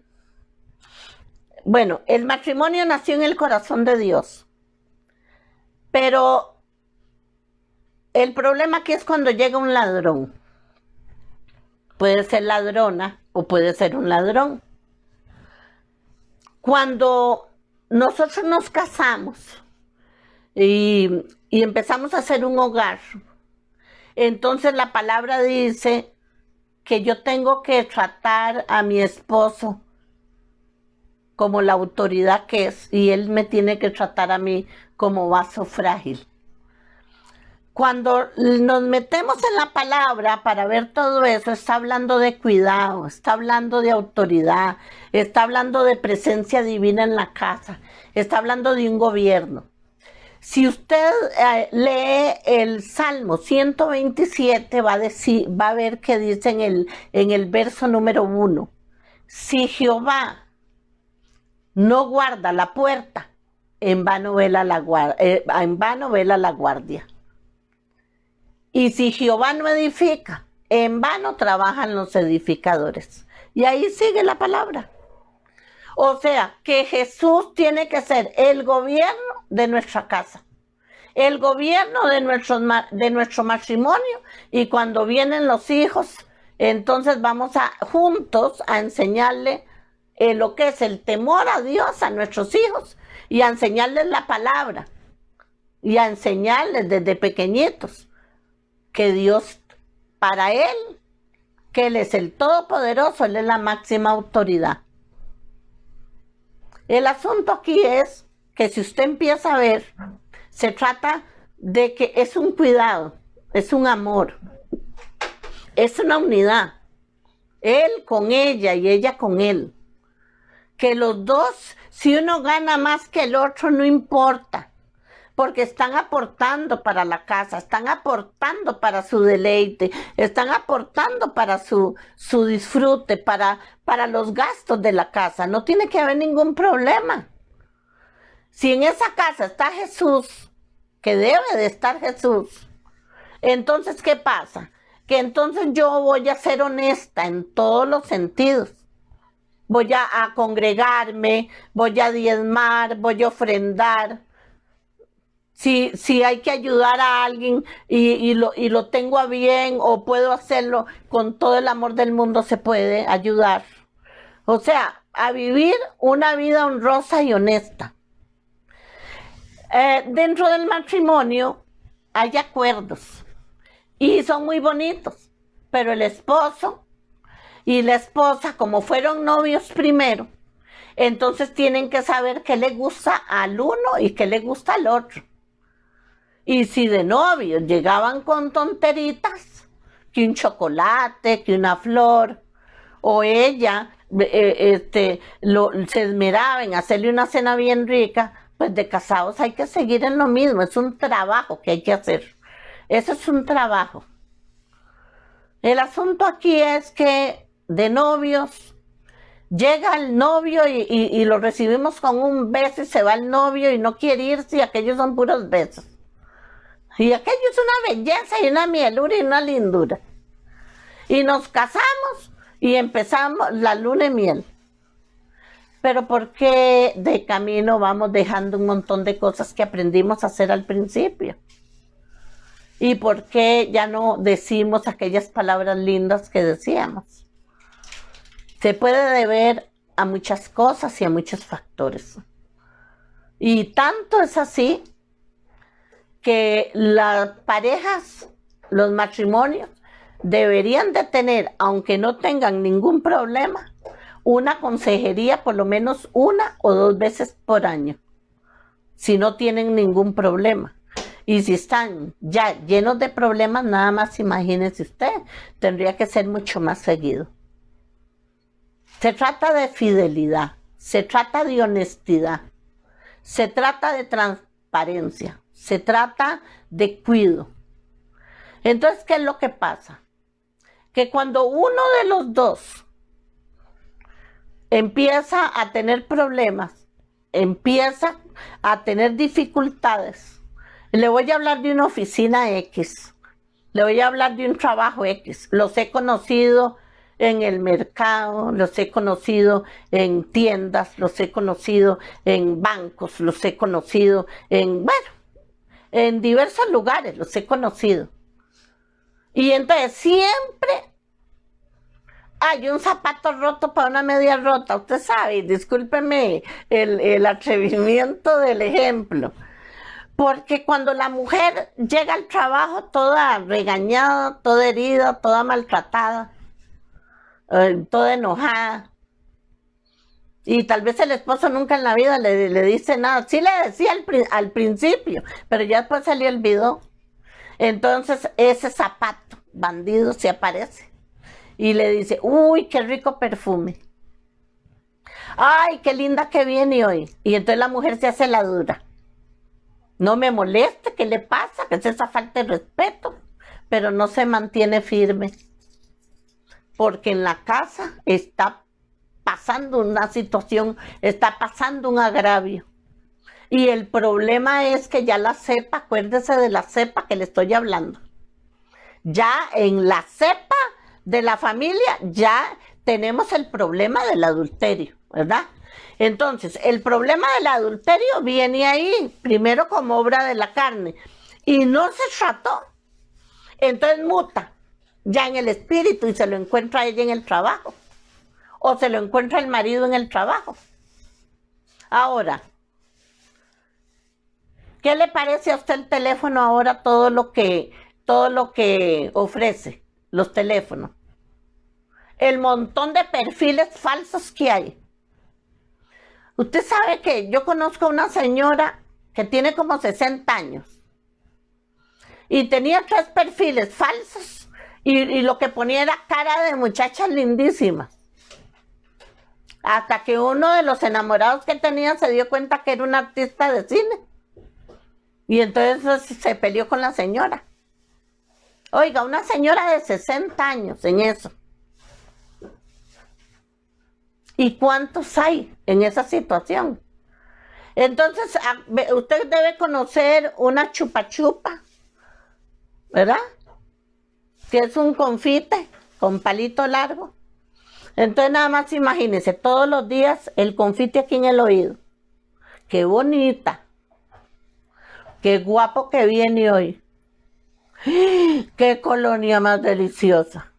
bueno, el matrimonio nació en el corazón de Dios, pero el problema aquí es cuando llega un ladrón. Puede ser ladrona o puede ser un ladrón. Cuando nosotros nos casamos y empezamos a hacer un hogar, entonces la palabra dice que yo tengo que tratar a mi esposo como la autoridad que es, y él me tiene que tratar a mí como vaso frágil. Cuando nos metemos en la palabra para ver todo eso, está hablando de cuidado, está hablando de autoridad, está hablando de presencia divina en la casa, está hablando de un gobierno. Si usted lee el Salmo 127, va a ver que dice en el verso número 1, si Jehová no guarda la puerta, en vano vela la guardia. Y si Jehová no edifica, en vano trabajan los edificadores. Y ahí sigue la palabra. O sea, que Jesús tiene que ser el gobierno de nuestra casa, el gobierno de nuestro matrimonio, y cuando vienen los hijos, entonces vamos juntos a enseñarle lo que es el temor a Dios a nuestros hijos y a enseñarles la palabra y a enseñarles desde pequeñitos que Dios, para Él, que Él es el Todopoderoso, Él es la máxima autoridad. El asunto aquí es que si usted empieza a ver, se trata de que es un cuidado, es un amor, es una unidad. Él con ella y ella con él. Que los dos, si uno gana más que el otro, no importa, porque están aportando para la casa, están aportando para su deleite, están aportando para su disfrute, para los gastos de la casa. No tiene que haber ningún problema. Si en esa casa está Jesús, que debe de estar Jesús, entonces, ¿qué pasa? Que entonces yo voy a ser honesta en todos los sentidos. Voy a congregarme, voy a diezmar, voy a ofrendar. Si hay que ayudar a alguien y lo tengo a bien, o puedo hacerlo con todo el amor del mundo, se puede ayudar. O sea, a vivir una vida honrosa y honesta. Dentro del matrimonio hay acuerdos y son muy bonitos, pero el esposo y la esposa, como fueron novios primero, entonces tienen que saber qué le gusta al uno y qué le gusta al otro. Y si de novios llegaban con tonteritas, que un chocolate, que una flor, o ella se esmeraba en hacerle una cena bien rica, pues de casados hay que seguir en lo mismo. Es un trabajo que hay que hacer. Eso es un trabajo. El asunto aquí es que de novios llega el novio y lo recibimos con un beso, y se va el novio y no quiere irse, y aquellos son puros besos. Y aquello es una belleza y una mielura y una lindura. Y nos casamos y empezamos la luna de miel. Pero ¿por qué de camino vamos dejando un montón de cosas que aprendimos a hacer al principio? ¿Y por qué ya no decimos aquellas palabras lindas que decíamos? Se puede deber a muchas cosas y a muchos factores. Y tanto es así que las parejas, los matrimonios, deberían de tener, aunque no tengan ningún problema, una consejería por lo menos 1 o 2 veces por año, si no tienen ningún problema. Y si están ya llenos de problemas, nada más imagínense usted, tendría que ser mucho más seguido. Se trata de fidelidad, se trata de honestidad, se trata de transparencia, se trata de cuidado. Entonces, ¿qué es lo que pasa? Que cuando uno de los dos empieza a tener problemas, empieza a tener dificultades. Le voy a hablar de una oficina X, le voy a hablar de un trabajo X. Los he conocido en el mercado, los he conocido en tiendas, los he conocido en bancos, los he conocido en diversos lugares, los he conocido. Y entonces siempre hay un zapato roto para una media rota. Usted sabe, discúlpeme el atrevimiento del ejemplo. Porque cuando la mujer llega al trabajo toda regañada, toda herida, toda maltratada, toda enojada, y tal vez el esposo nunca en la vida le dice nada. Sí le decía al principio, pero ya después se le olvidó. Entonces ese zapato bandido se aparece y le dice, uy, qué rico perfume. Ay, qué linda que viene hoy. Y entonces la mujer se hace la dura. No me moleste, ¿qué le pasa? ¿Qué es esa falta de respeto? Pero no se mantiene firme. Porque en la casa está pasando una situación, está pasando un agravio. Y el problema es que ya la cepa, acuérdese de la cepa que le estoy hablando. Ya en la cepa de la familia ya tenemos el problema del adulterio, ¿verdad? Entonces, el problema del adulterio viene ahí, primero como obra de la carne, y no se trató. Entonces muta ya en el espíritu y se lo encuentra ella en el trabajo, o se lo encuentra el marido en el trabajo. Ahora, ¿qué le parece a usted el teléfono ahora, todo lo que ofrece los teléfonos? El montón de perfiles falsos que hay. Usted sabe que yo conozco a una señora que tiene como 60 años y tenía 3 perfiles falsos y lo que ponía era cara de muchachas lindísimas. Hasta que uno de los enamorados que tenía se dio cuenta que era un artista de cine. Y entonces se peleó con la señora. Oiga, una señora de 60 años en eso. ¿Y cuántos hay en esa situación? Entonces, usted debe conocer una chupa chupa, ¿verdad? Que es un confite con palito largo. Entonces, nada más imagínese, todos los días el confite aquí en el oído. ¡Qué bonita! ¡Qué guapo que viene hoy! ¡Qué colonia más deliciosa!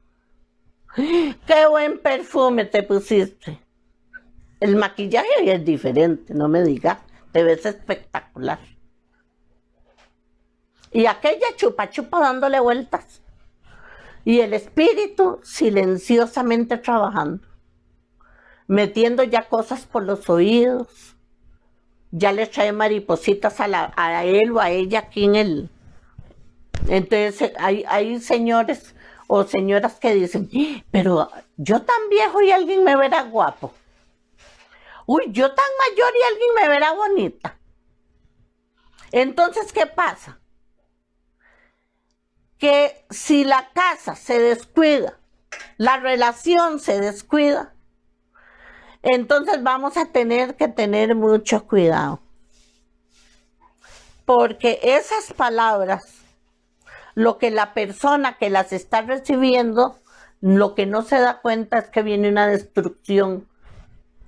¡Qué buen perfume te pusiste! El maquillaje hoy es diferente, no me digas, te ves espectacular. Y aquella chupa chupa dándole vueltas. Y el espíritu silenciosamente trabajando. Metiendo ya cosas por los oídos. Ya le trae maripositas a él o a ella aquí en el... Entonces hay señores o señoras que dicen, pero yo tan viejo y alguien me verá guapo. Uy, yo tan mayor y alguien me verá bonita. Entonces, ¿qué pasa? Que si la casa se descuida, la relación se descuida, entonces vamos a tener que tener mucho cuidado. Porque esas palabras, lo que la persona que las está recibiendo, lo que no se da cuenta es que viene una destrucción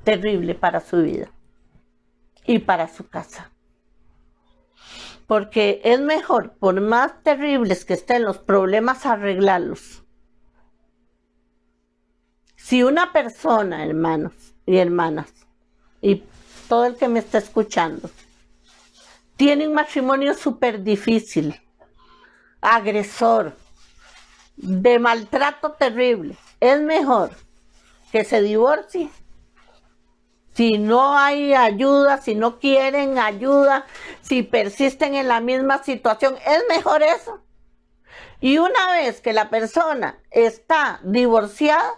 terrible para su vida y para su casa. Porque es mejor, por más terribles que estén los problemas, arreglarlos. Si una persona, hermanos y hermanas, y todo el que me está escuchando, tiene un matrimonio súper difícil, agresor, de maltrato terrible, es mejor que se divorcie. Si no hay ayuda, si no quieren ayuda, si persisten en la misma situación, es mejor eso. Y una vez que la persona está divorciada,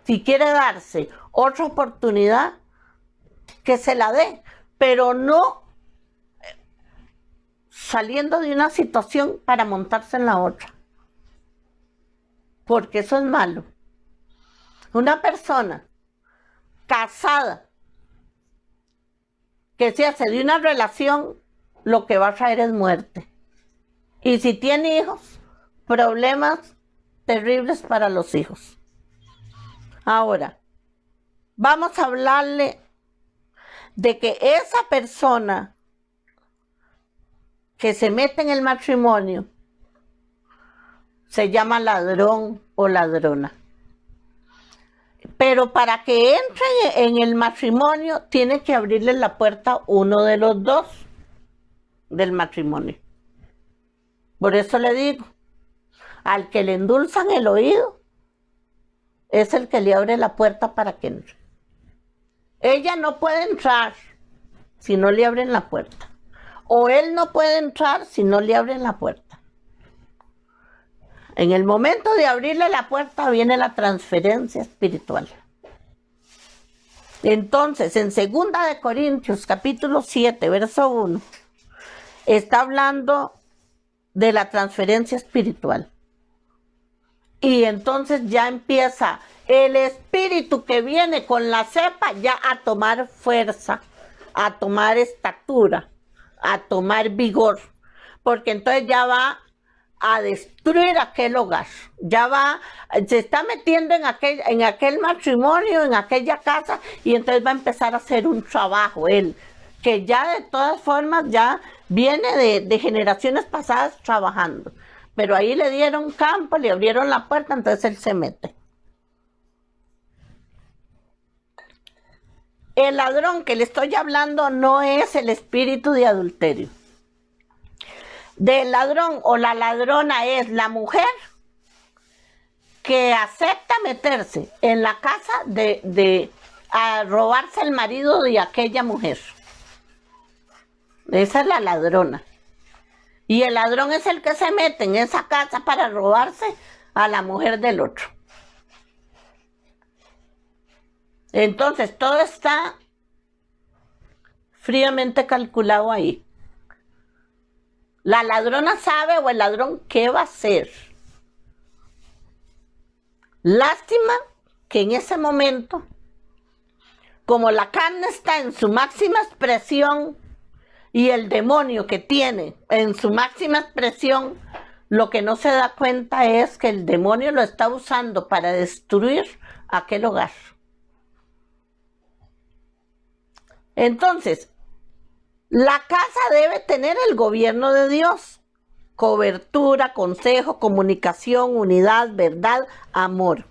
si quiere darse otra oportunidad, que se la dé, pero no saliendo de una situación para montarse en la otra. Porque eso es malo. Una persona casada, que se hace de una relación, lo que va a traer es muerte. Y si tiene hijos, problemas terribles para los hijos. Ahora, vamos a hablarle de que esa persona que se mete en el matrimonio se llama ladrón o ladrona. Pero para que entre en el matrimonio, tiene que abrirle la puerta a uno de los dos del matrimonio. Por eso le digo, al que le endulzan el oído, es el que le abre la puerta para que entre. Ella no puede entrar si no le abren la puerta. O él no puede entrar si no le abren la puerta. En el momento de abrirle la puerta viene la transferencia espiritual. Entonces, en 2 de Corintios, capítulo 7, verso 1, está hablando de la transferencia espiritual. Y entonces ya empieza el espíritu que viene con la cepa ya a tomar fuerza, a tomar estatura, a tomar vigor, porque entonces ya va a destruir aquel hogar, se está metiendo en aquel matrimonio, en aquella casa, y entonces va a empezar a hacer un trabajo, él, que ya de todas formas ya viene de generaciones pasadas trabajando, pero ahí le dieron campo, le abrieron la puerta, entonces él se mete. El ladrón que le estoy hablando no es el espíritu de adulterio. Del ladrón o la ladrona es la mujer que acepta meterse en la casa a robarse el marido de aquella mujer. Esa es la ladrona. Y el ladrón es el que se mete en esa casa para robarse a la mujer del otro. Entonces, todo está fríamente calculado ahí. La ladrona sabe o el ladrón qué va a hacer. Lástima que en ese momento, como la carne está en su máxima expresión y el demonio que tiene en su máxima expresión, lo que no se da cuenta es que el demonio lo está usando para destruir aquel hogar. Entonces, la casa debe tener el gobierno de Dios, cobertura, consejo, comunicación, unidad, verdad, amor.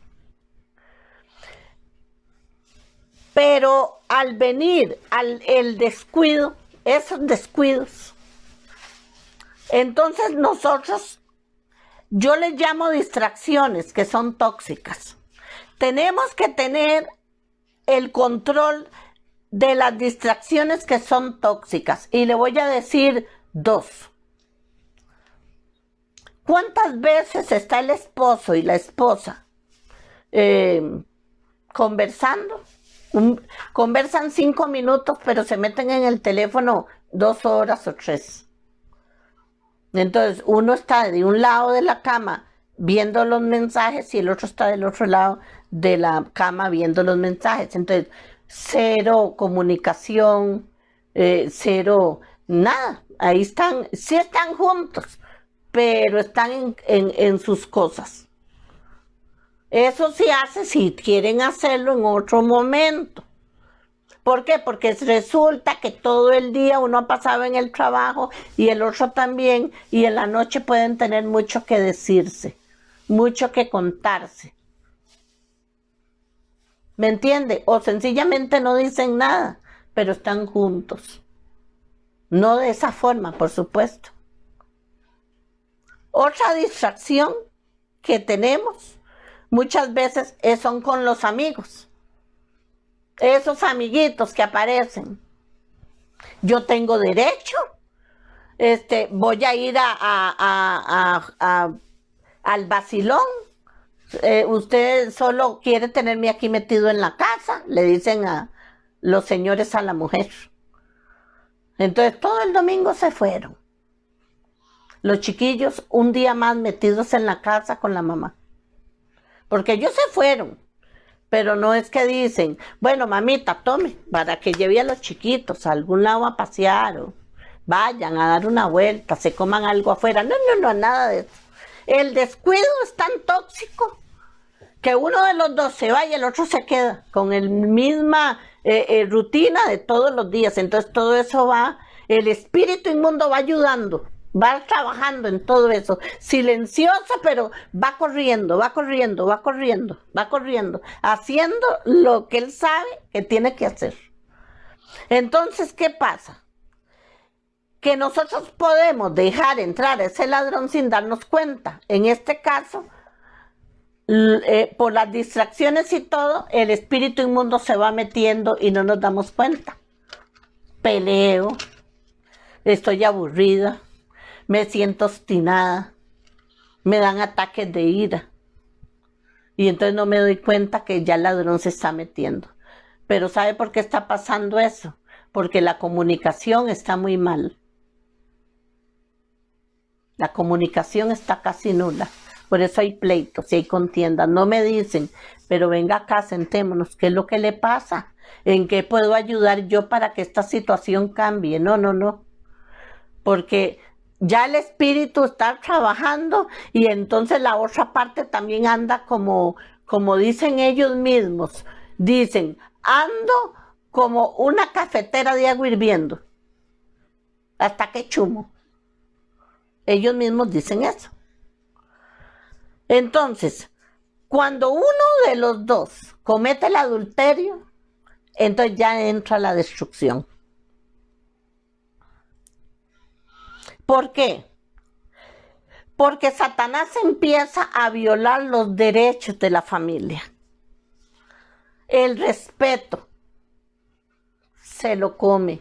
Pero al venir el descuido, esos descuidos, entonces yo les llamo distracciones que son tóxicas. Tenemos que tener el control de las distracciones que son tóxicas. Y le voy a decir 2. ¿Cuántas veces está el esposo y la esposa conversando? Conversan 5 minutos, pero se meten en el teléfono 2 horas o 3. Entonces, uno está de un lado de la cama viendo los mensajes y el otro está del otro lado de la cama viendo los mensajes. Entonces, cero comunicación, cero nada. Ahí están, sí están juntos, pero están en sus cosas. Eso se hace si quieren hacerlo en otro momento. ¿Por qué? Porque resulta que todo el día uno ha pasado en el trabajo y el otro también, y en la noche pueden tener mucho que decirse, mucho que contarse. ¿Me entiende? O sencillamente no dicen nada, pero están juntos. No de esa forma, por supuesto. Otra distracción que tenemos muchas veces son con los amigos. Esos amiguitos que aparecen. Yo tengo derecho, voy a ir al vacilón. Usted solo quiere tenerme aquí metido en la casa, le dicen a los señores a la mujer. Entonces todo el domingo se fueron. Los chiquillos un día más metidos en la casa con la mamá. Porque ellos se fueron, Pero no es que dicen, bueno, mamita, tome, para que lleve a los chiquitos a algún lado a pasear, o vayan a dar una vuelta, se coman algo afuera. No, no, no, nada de eso. El descuido es tan tóxico que uno de los dos se va y el otro se queda con la misma rutina de todos los días. Entonces todo eso va, el espíritu inmundo va ayudando, va trabajando en todo eso, silencioso, pero va corriendo, va corriendo, va corriendo, va corriendo, haciendo lo que él sabe que tiene que hacer. Entonces, ¿qué pasa? Que nosotros podemos dejar entrar a ese ladrón sin darnos cuenta. En este caso, por las distracciones y todo, el espíritu inmundo se va metiendo y no nos damos cuenta. Peleo, estoy aburrida, me siento obstinada, me dan ataques de ira. Y entonces no me doy cuenta que ya el ladrón se está metiendo. Pero ¿sabe por qué está pasando eso? Porque la comunicación está muy mal. La comunicación está casi nula. Por eso hay pleitos y hay contiendas. No me dicen, pero venga acá, sentémonos. ¿Qué es lo que le pasa? ¿En qué puedo ayudar yo para que esta situación cambie? No, no, no. Porque ya el espíritu está trabajando y entonces la otra parte también anda como dicen ellos mismos. Dicen, ando como una cafetera de agua hirviendo. Hasta que chumo. Ellos mismos dicen eso. Entonces, cuando uno de los dos comete el adulterio, entonces ya entra la destrucción. ¿Por qué? Porque Satanás empieza a violar los derechos de la familia. El respeto se lo come.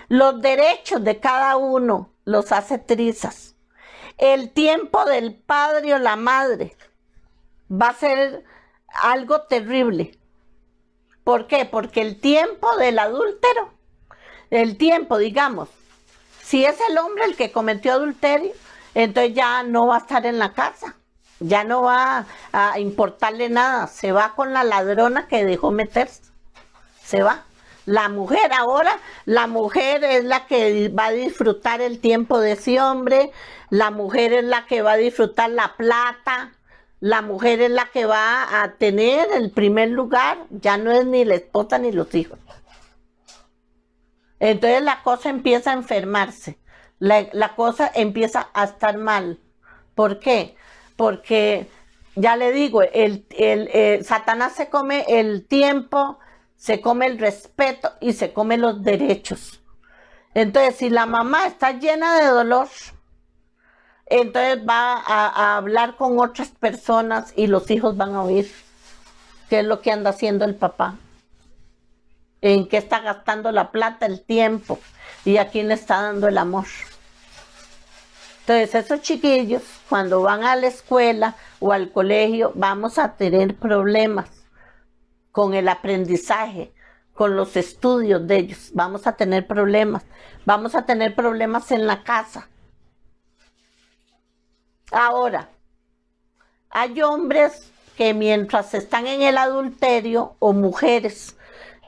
Los derechos de cada uno los hace trizas. El tiempo del padre o la madre va a ser algo terrible. ¿Por qué? Porque el tiempo del adúltero, el tiempo, digamos, si es el hombre el que cometió adulterio, entonces ya no va a estar en la casa, ya no va a importarle nada, se va con la ladrona que dejó meterse, se va. La mujer ahora, la mujer es la que va a disfrutar el tiempo de ese hombre, la mujer es la que va a disfrutar la plata, la mujer es la que va a tener el primer lugar, ya no es ni la esposa ni los hijos. Entonces la cosa empieza a enfermarse, la cosa empieza a estar mal. ¿Por qué? Porque, ya le digo, Satanás se come el tiempo, se come el respeto y se come los derechos. Entonces, si la mamá está llena de dolor, entonces va a hablar con otras personas y los hijos van a oír qué es lo que anda haciendo el papá, en qué está gastando la plata, el tiempo y a quién le está dando el amor. Entonces, esos chiquillos, cuando van a la escuela o al colegio, vamos a tener problemas con el aprendizaje, con los estudios de ellos. Vamos a tener problemas en la casa. Ahora, hay hombres que mientras están en el adulterio, o mujeres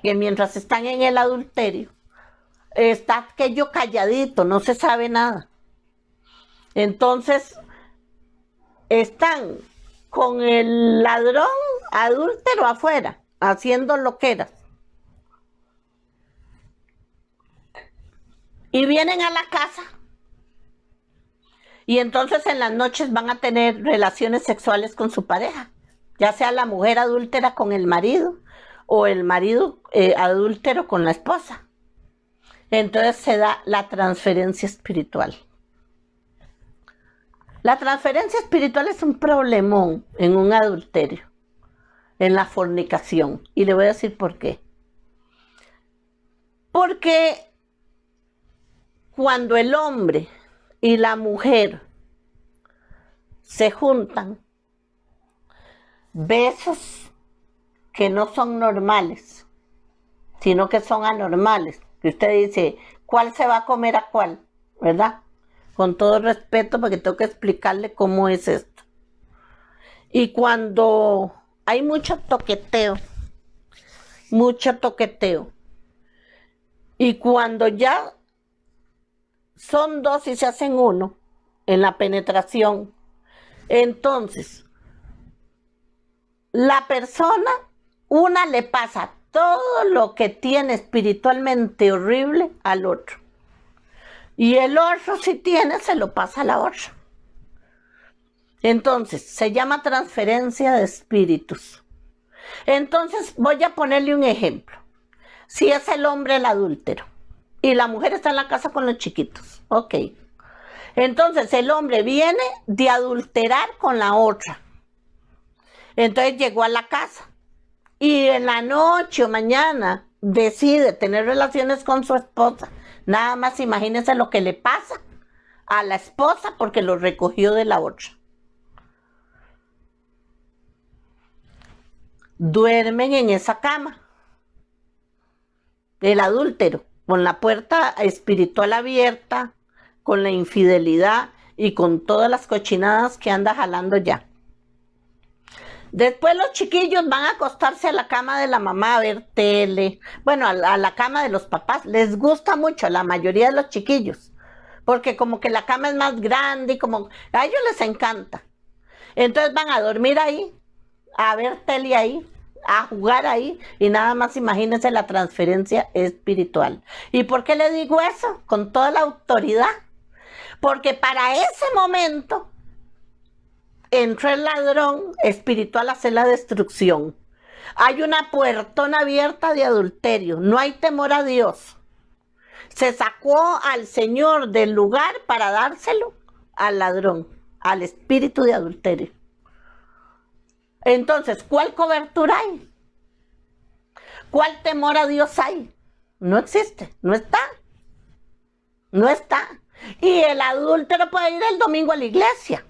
que mientras están en el adulterio, está aquello calladito, no se sabe nada. Entonces, están con el ladrón adúltero afuera, haciendo loqueras. Y vienen a la casa. Y entonces en las noches van a tener relaciones sexuales con su pareja. Ya sea la mujer adúltera con el marido o el marido adúltero con la esposa. Entonces se da la transferencia espiritual. La transferencia espiritual es un problemón en un adulterio, en la fornicación. Y le voy a decir por qué. Porque cuando el hombre y la mujer se juntan, besos que no son normales, sino que son anormales. Que usted dice, ¿cuál se va a comer a cuál? ¿Verdad? Con todo respeto, porque tengo que explicarle cómo es esto. Y cuando hay mucho toqueteo, mucho toqueteo. Y cuando ya son dos y se hacen uno en la penetración, entonces la persona, una le pasa todo lo que tiene espiritualmente horrible al otro. Y el otro, si tiene, se lo pasa a la otra. Entonces, se llama transferencia de espíritus. Entonces, voy a ponerle un ejemplo. Si es el hombre el adúltero y la mujer está en la casa con los chiquitos, ok. Entonces, el hombre viene de adulterar con la otra. Entonces, llegó a la casa y en la noche o mañana decide tener relaciones con su esposa. Nada más imagínense lo que le pasa a la esposa porque lo recogió de la otra. Duermen en esa cama. El adúltero, con la puerta espiritual abierta, con la infidelidad y con todas las cochinadas que anda jalando ya. Después los chiquillos van a acostarse a la cama de la mamá a ver tele. Bueno, a la cama de los papás. Les gusta mucho a la mayoría de los chiquillos. Porque como que la cama es más grande y como a ellos les encanta. Entonces van a dormir ahí, a ver tele ahí, a jugar ahí. Y nada más imagínense la transferencia espiritual. ¿Y por qué le digo eso? Con toda la autoridad. Porque para ese momento entró el ladrón espiritual a hacer la destrucción. Hay una puertona abierta de adulterio. No hay temor a Dios. Se sacó al Señor del lugar para dárselo al ladrón, al espíritu de adulterio. Entonces, ¿cuál cobertura hay? ¿Cuál temor a Dios hay? No existe, no está. No está. Y el adúltero puede ir el domingo a la iglesia.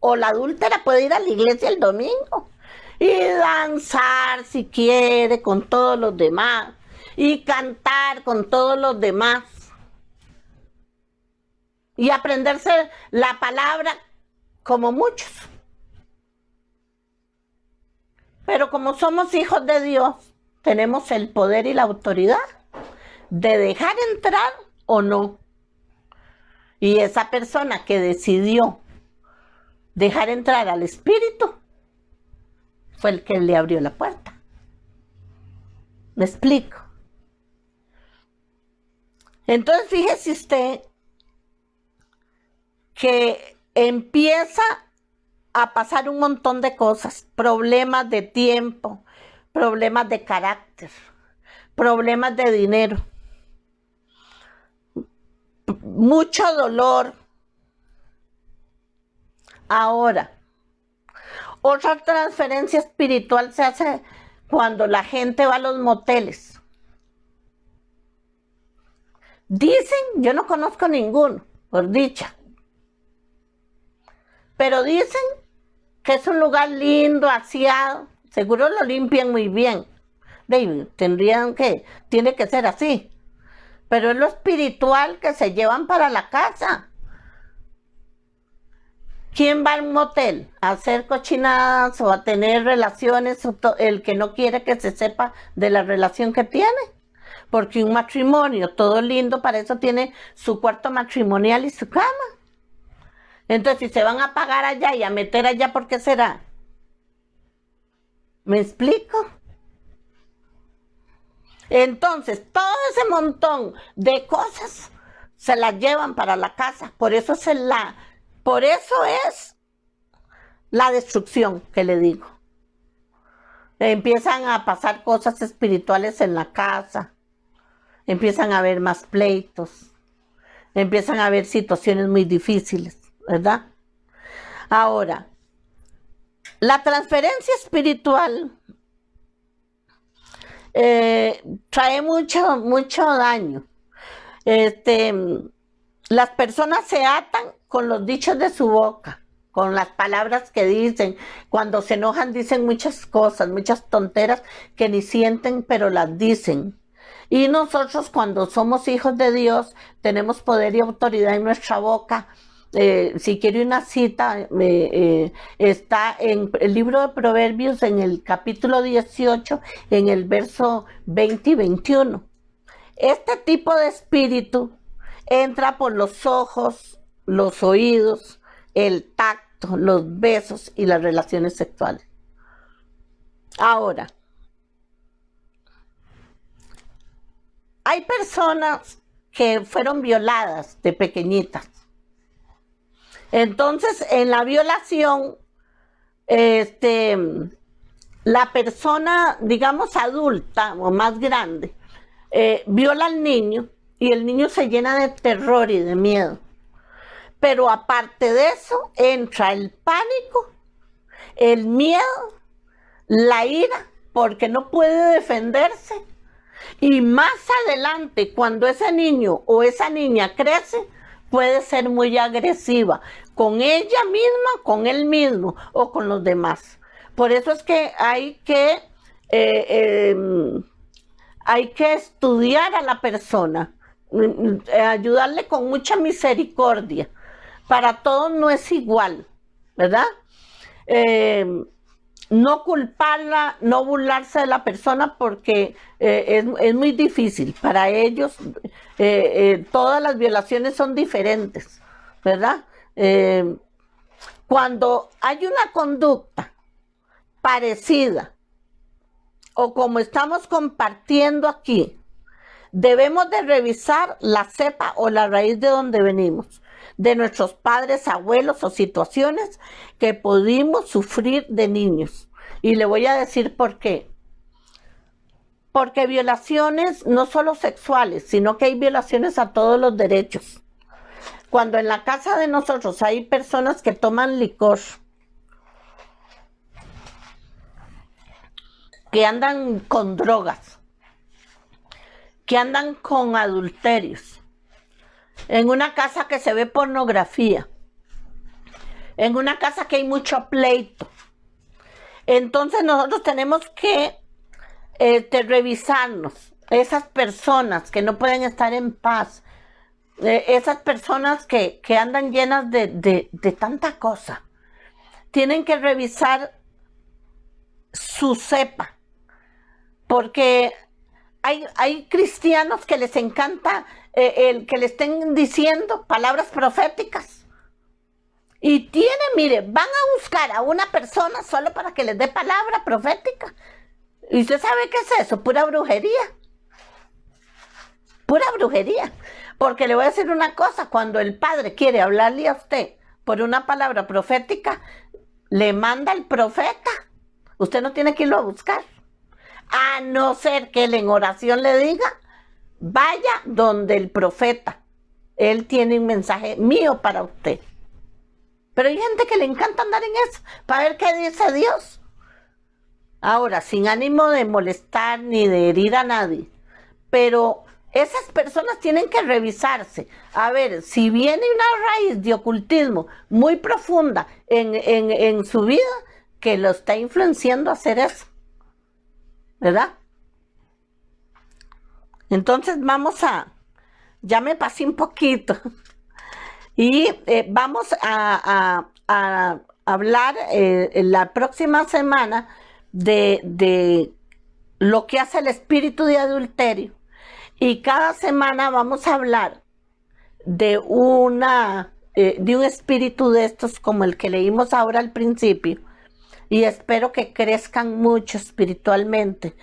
O la adúltera puede ir a la iglesia el domingo y danzar si quiere con todos los demás y cantar con todos los demás y aprenderse la palabra como muchos. Pero como somos hijos de Dios, tenemos el poder y la autoridad de dejar entrar o no. Y esa persona que decidió dejar entrar al espíritu fue el que le abrió la puerta. ¿Me explico? Entonces fíjese usted que empieza a pasar un montón de cosas, problemas de tiempo, problemas de carácter, problemas de dinero, mucho dolor. Ahora, otra transferencia espiritual se hace cuando la gente va a los moteles. Dicen, yo no conozco ninguno, por dicha, pero dicen que es un lugar lindo, aseado, seguro lo limpian muy bien. Tiene que ser así, pero es lo espiritual que se llevan para la casa. ¿Quién va a un motel? ¿A hacer cochinadas o a tener relaciones? El que no quiere que se sepa de la relación que tiene. Porque un matrimonio, todo lindo, para eso tiene su cuarto matrimonial y su cama. Entonces, si se van a pagar allá y a meter allá, ¿por qué será? ¿Me explico? Entonces, todo ese montón de cosas se las llevan para la casa. Por eso es la destrucción que le digo. Empiezan a pasar cosas espirituales en la casa. Empiezan a haber más pleitos. Empiezan a haber situaciones muy difíciles, ¿verdad? Ahora, la transferencia espiritual trae mucho daño. Las personas se atan con los dichos de su boca, con las palabras que dicen. Cuando se enojan dicen muchas cosas, muchas tonteras que ni sienten, pero las dicen. Y nosotros, cuando somos hijos de Dios, tenemos poder y autoridad en nuestra boca si quiere una cita, está en el libro de Proverbios, en el capítulo 18, en el verso 20 y 21. Este tipo de espíritu entra por los ojos, los oídos, el tacto, los besos y las relaciones sexuales. Ahora, hay personas que fueron violadas de pequeñitas. Entonces, en la violación, la persona, digamos, adulta o más grande, viola al niño y el niño se llena de terror y de miedo. Pero aparte de eso, entra el pánico, el miedo, la ira, porque no puede defenderse. Y más adelante, cuando ese niño o esa niña crece, puede ser muy agresiva con ella misma, con él mismo o con los demás. Por eso es que hay que estudiar a la persona, ayudarle con mucha misericordia. Para todos no es igual, ¿verdad? No culparla, no burlarse de la persona, porque es muy difícil. Para ellos todas las violaciones son diferentes, ¿verdad? Cuando hay una conducta parecida o como estamos compartiendo aquí, debemos de revisar la cepa o la raíz de donde venimos, de nuestros padres, abuelos o situaciones que pudimos sufrir de niños. Y le voy a decir por qué. Porque violaciones no solo sexuales, sino que hay violaciones a todos los derechos. Cuando en la casa de nosotros hay personas que toman licor, que andan con drogas, que andan con adulterios, en una casa que se ve pornografía, en una casa que hay mucho pleito, entonces nosotros tenemos que revisarnos. Esas personas que no pueden estar en paz, esas personas que andan llenas de tanta cosa, tienen que revisar su cepa, porque hay cristianos que les encanta el que le estén diciendo palabras proféticas. Y mire, van a buscar a una persona solo para que les dé palabra profética. ¿Y usted sabe qué es eso? Pura brujería. Pura brujería. Porque le voy a decir una cosa, cuando el Padre quiere hablarle a usted por una palabra profética, le manda el profeta. Usted no tiene que irlo a buscar. A no ser que él en oración le diga, vaya donde el profeta. Él tiene un mensaje mío para usted. Pero hay gente que le encanta andar en eso, para ver qué dice Dios. Ahora, sin ánimo de molestar ni de herir a nadie, pero esas personas tienen que revisarse. A ver, si viene una raíz de ocultismo muy profunda en su vida, que lo está influenciando a hacer eso, ¿verdad? Entonces ya me pasé un poquito. Y vamos a hablar la próxima semana de lo que hace el espíritu de adulterio. Y cada semana vamos a hablar de un espíritu de estos como el que leímos ahora al principio. Y espero que crezcan mucho espiritualmente.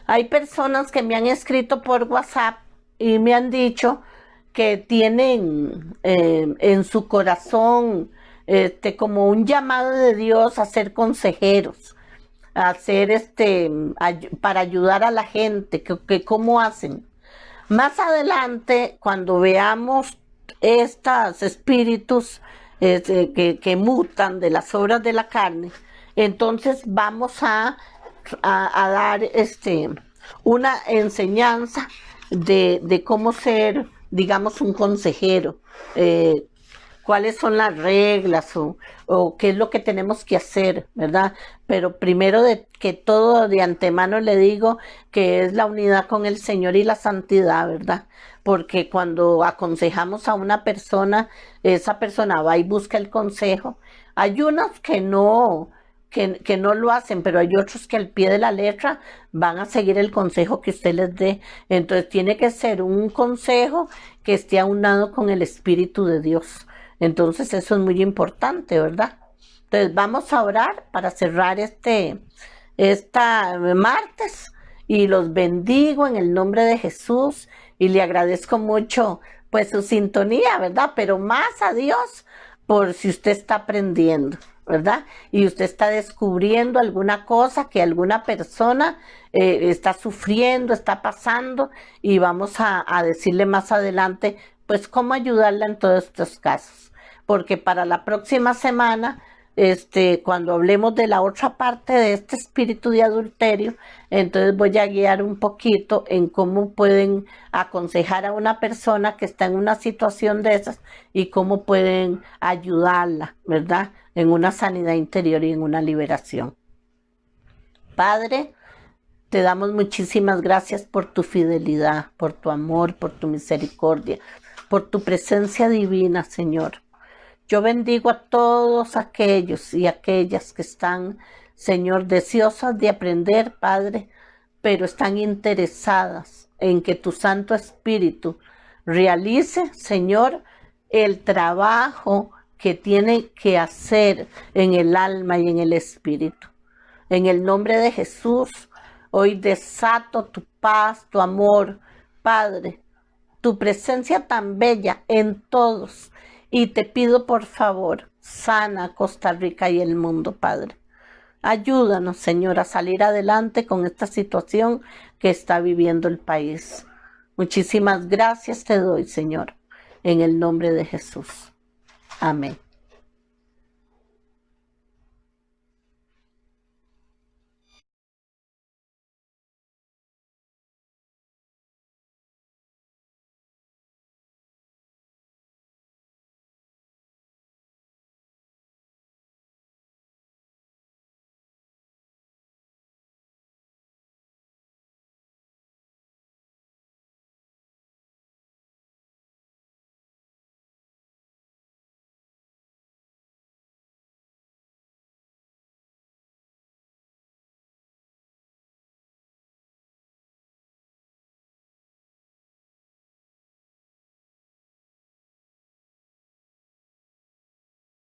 Hay personas que me han escrito por WhatsApp y me han dicho que tienen en su corazón como un llamado de Dios a ser consejeros, a ser para ayudar a la gente, que cómo hacen. Más adelante, cuando veamos estos espíritus que mutan de las obras de la carne, entonces vamos a dar una enseñanza de cómo ser, digamos, un consejero cuáles son las reglas o qué es lo que tenemos que hacer, ¿verdad? Pero primero de que todo, de antemano le digo que es la unidad con el Señor y la santidad, ¿verdad? Porque cuando aconsejamos a una persona, esa persona va y busca el consejo. Hay unos que no lo hacen, pero hay otros que al pie de la letra van a seguir el consejo que usted les dé. Entonces tiene que ser un consejo que esté aunado con el Espíritu de Dios. Entonces eso es muy importante, ¿verdad? Entonces vamos a orar para cerrar esta martes y los bendigo en el nombre de Jesús y le agradezco mucho pues su sintonía, ¿verdad? Pero más a Dios por si usted está aprendiendo, ¿verdad? Y usted está descubriendo alguna cosa que alguna persona está sufriendo, está pasando, y vamos a decirle más adelante, pues, cómo ayudarla en todos estos casos. Porque para la próxima semana, cuando hablemos de la otra parte de este espíritu de adulterio, entonces voy a guiar un poquito en cómo pueden aconsejar a una persona que está en una situación de esas y cómo pueden ayudarla, ¿verdad? En una sanidad interior y en una liberación. Padre, te damos muchísimas gracias por tu fidelidad, por tu amor, por tu misericordia, por tu presencia divina, Señor. Yo bendigo a todos aquellos y aquellas que están, Señor, deseosas de aprender, Padre, pero están interesadas en que tu Santo Espíritu realice, Señor, el trabajo que tiene que hacer en el alma y en el espíritu. En el nombre de Jesús, hoy desato tu paz, tu amor, Padre, tu presencia tan bella en todos. Y te pido, por favor, sana a Costa Rica y el mundo, Padre. Ayúdanos, Señor, a salir adelante con esta situación que está viviendo el país. Muchísimas gracias te doy, Señor, en el nombre de Jesús. Amén.